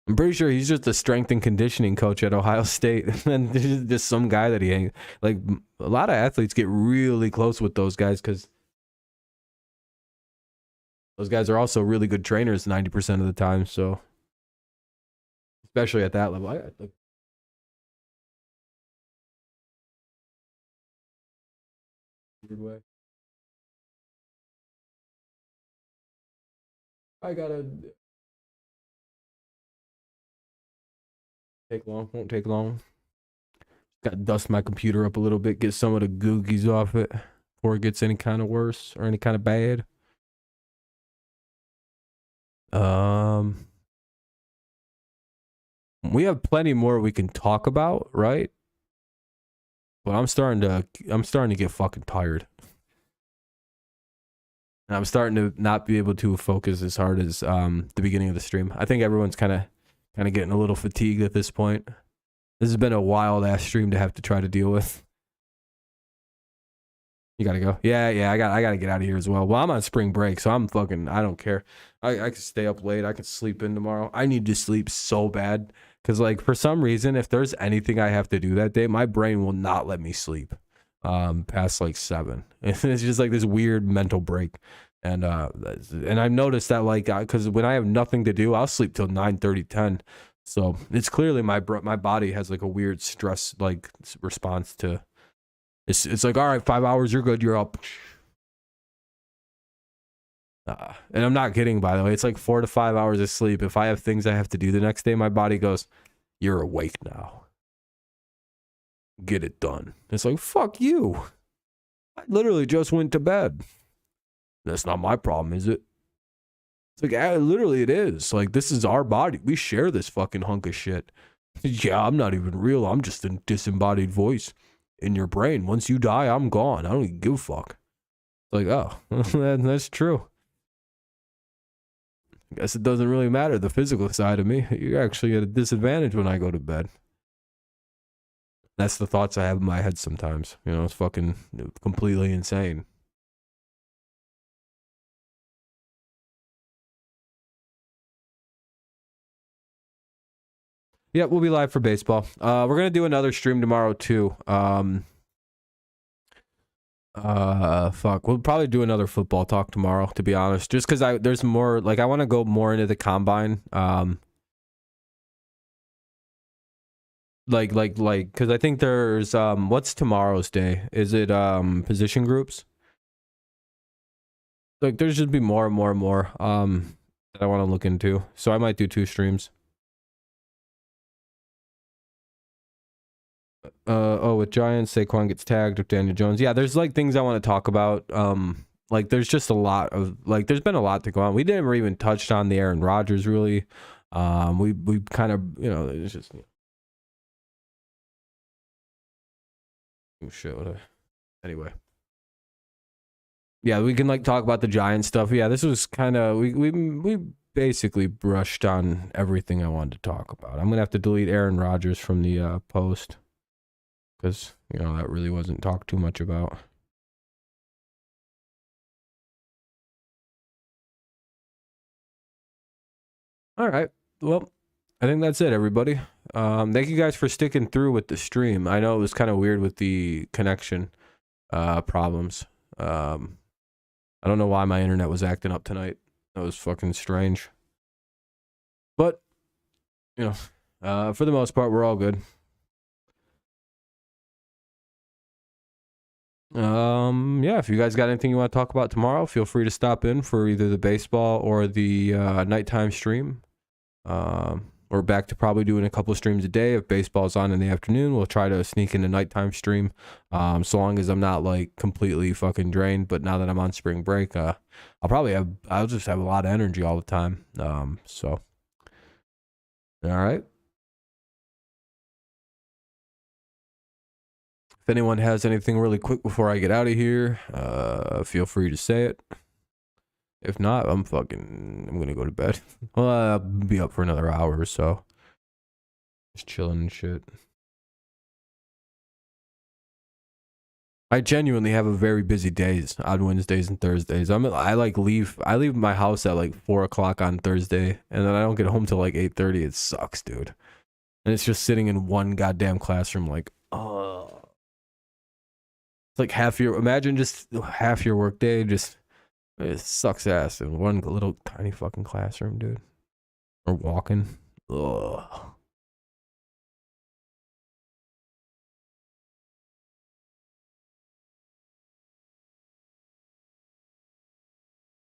I'm pretty sure he's just a strength and conditioning coach at Ohio State. And there's just some guy that he ain't. Like, a lot of athletes get really close with those guys because those guys are also really good trainers 90% of the time. So, especially at that level. Weird way. I gotta take long. Won't take long. Got to dust my computer up a little bit, get some of the googies off it before it gets any kind of worse or any kind of bad. We have plenty more we can talk about, right? But I'm starting to get fucking tired. And I'm starting to not be able to focus as hard as the beginning of the stream. I think everyone's kind of getting a little fatigued at this point. This has been a wild ass stream to have to try to deal with. You gotta go. Yeah, I gotta get out of here as well. Well, I'm on spring break, so I don't care. I can stay up late. I can sleep in tomorrow. I need to sleep so bad because, like, for some reason, if there's anything I have to do that day, my brain will not let me sleep past like 7. It's just like this weird mental break. And I've noticed that, like, because when I have nothing to do, I'll sleep till 9:30, 10. So it's clearly my body has like a weird stress like response to. It's like, all right, 5 hours, you're good, you're up. And I'm not kidding, by the way. It's like 4 to 5 hours of sleep. If I have things I have to do the next day, my body goes, you're awake now. Get it done. It's like, fuck you. I literally just went to bed. That's not my problem, is it? It's like, literally it is. Like, this is our body. We share this fucking hunk of shit. Yeah, I'm not even real. I'm just a disembodied voice in your brain. Once you die, I'm gone. I don't even give a fuck. Like, oh, that's true. I guess it doesn't really matter, the physical side of me. You're actually at a disadvantage when I go to bed. That's the thoughts I have in my head sometimes. You know, it's fucking completely insane. Yeah, we'll be live for baseball. We're gonna do another stream tomorrow too. Fuck. We'll probably do another football talk tomorrow, to be honest. Just because there's more, like, I want to go more into the combine. Because I think there's what's tomorrow's day? Is it position groups? Like, there's just be more and more and more that I want to look into. So I might do 2 streams. With Giants, Saquon gets tagged with Daniel Jones. Yeah, there's like things I want to talk about. Like, there's just a lot of, like, there's been a lot to go on. We never even touched on the Aaron Rodgers, really. We kind of, you know, it's just, oh shit, anyway. Yeah, we can like talk about the Giants stuff. Yeah, this was kind of, we basically brushed on everything I wanted to talk about. I'm gonna have to delete Aaron Rodgers from the post because, you know, that really wasn't talked too much about. All right, well, I think that's it, everybody. Thank you guys for sticking through with the stream. I know it was kind of weird with the connection problems. I don't know why my internet was acting up tonight. That was fucking strange. But, you know, for the most part, we're all good. Yeah, if you guys got anything you want to talk about tomorrow, feel free to stop in for either the baseball or the nighttime stream. We're back to probably doing a couple of streams a day. If baseball's on in the afternoon, we'll try to sneak in a nighttime stream. So long as I'm not like completely fucking drained. But now that I'm on spring break, I'll just have a lot of energy all the time. So all right. If anyone has anything really quick before I get out of here, feel free to say it. If not, I'm gonna go to bed. Well, I'll be up for another hour or so. Just chilling and shit. I genuinely have a very busy days on Wednesdays and Thursdays. I leave my house at like 4 o'clock on Thursday, and then I don't get home till like 8:30. It sucks, dude. And it's just sitting in one goddamn classroom, like, oh, it's like imagine just half your work day, just, it sucks ass in one little tiny fucking classroom, dude. Or walking. Ugh.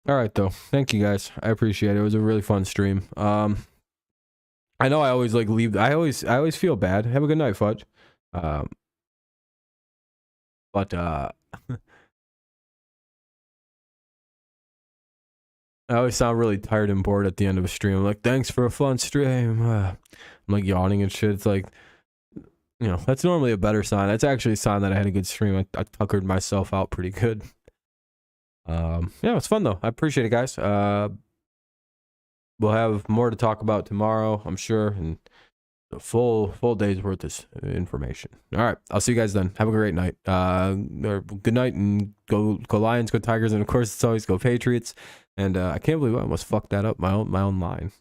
All right, though. Thank you guys. I appreciate it. It was a really fun stream. I know I always like leave. I always feel bad. Have a good night, Fudge. But I always sound really tired and bored at the end of a stream. I'm like, thanks for a fun stream. I'm like yawning and shit. It's like, that's normally a better sign. That's actually a sign that I had a good stream. I tuckered myself out pretty good. Yeah, it's fun though. I appreciate it, guys. We'll have more to talk about tomorrow, I'm sure, and a full day's worth of information. All right, I'll see you guys then. Have a great night. Or good night, and go Lions, go Tigers, and of course, it's always go Patriots. And I can't believe I almost fucked that up, my own line.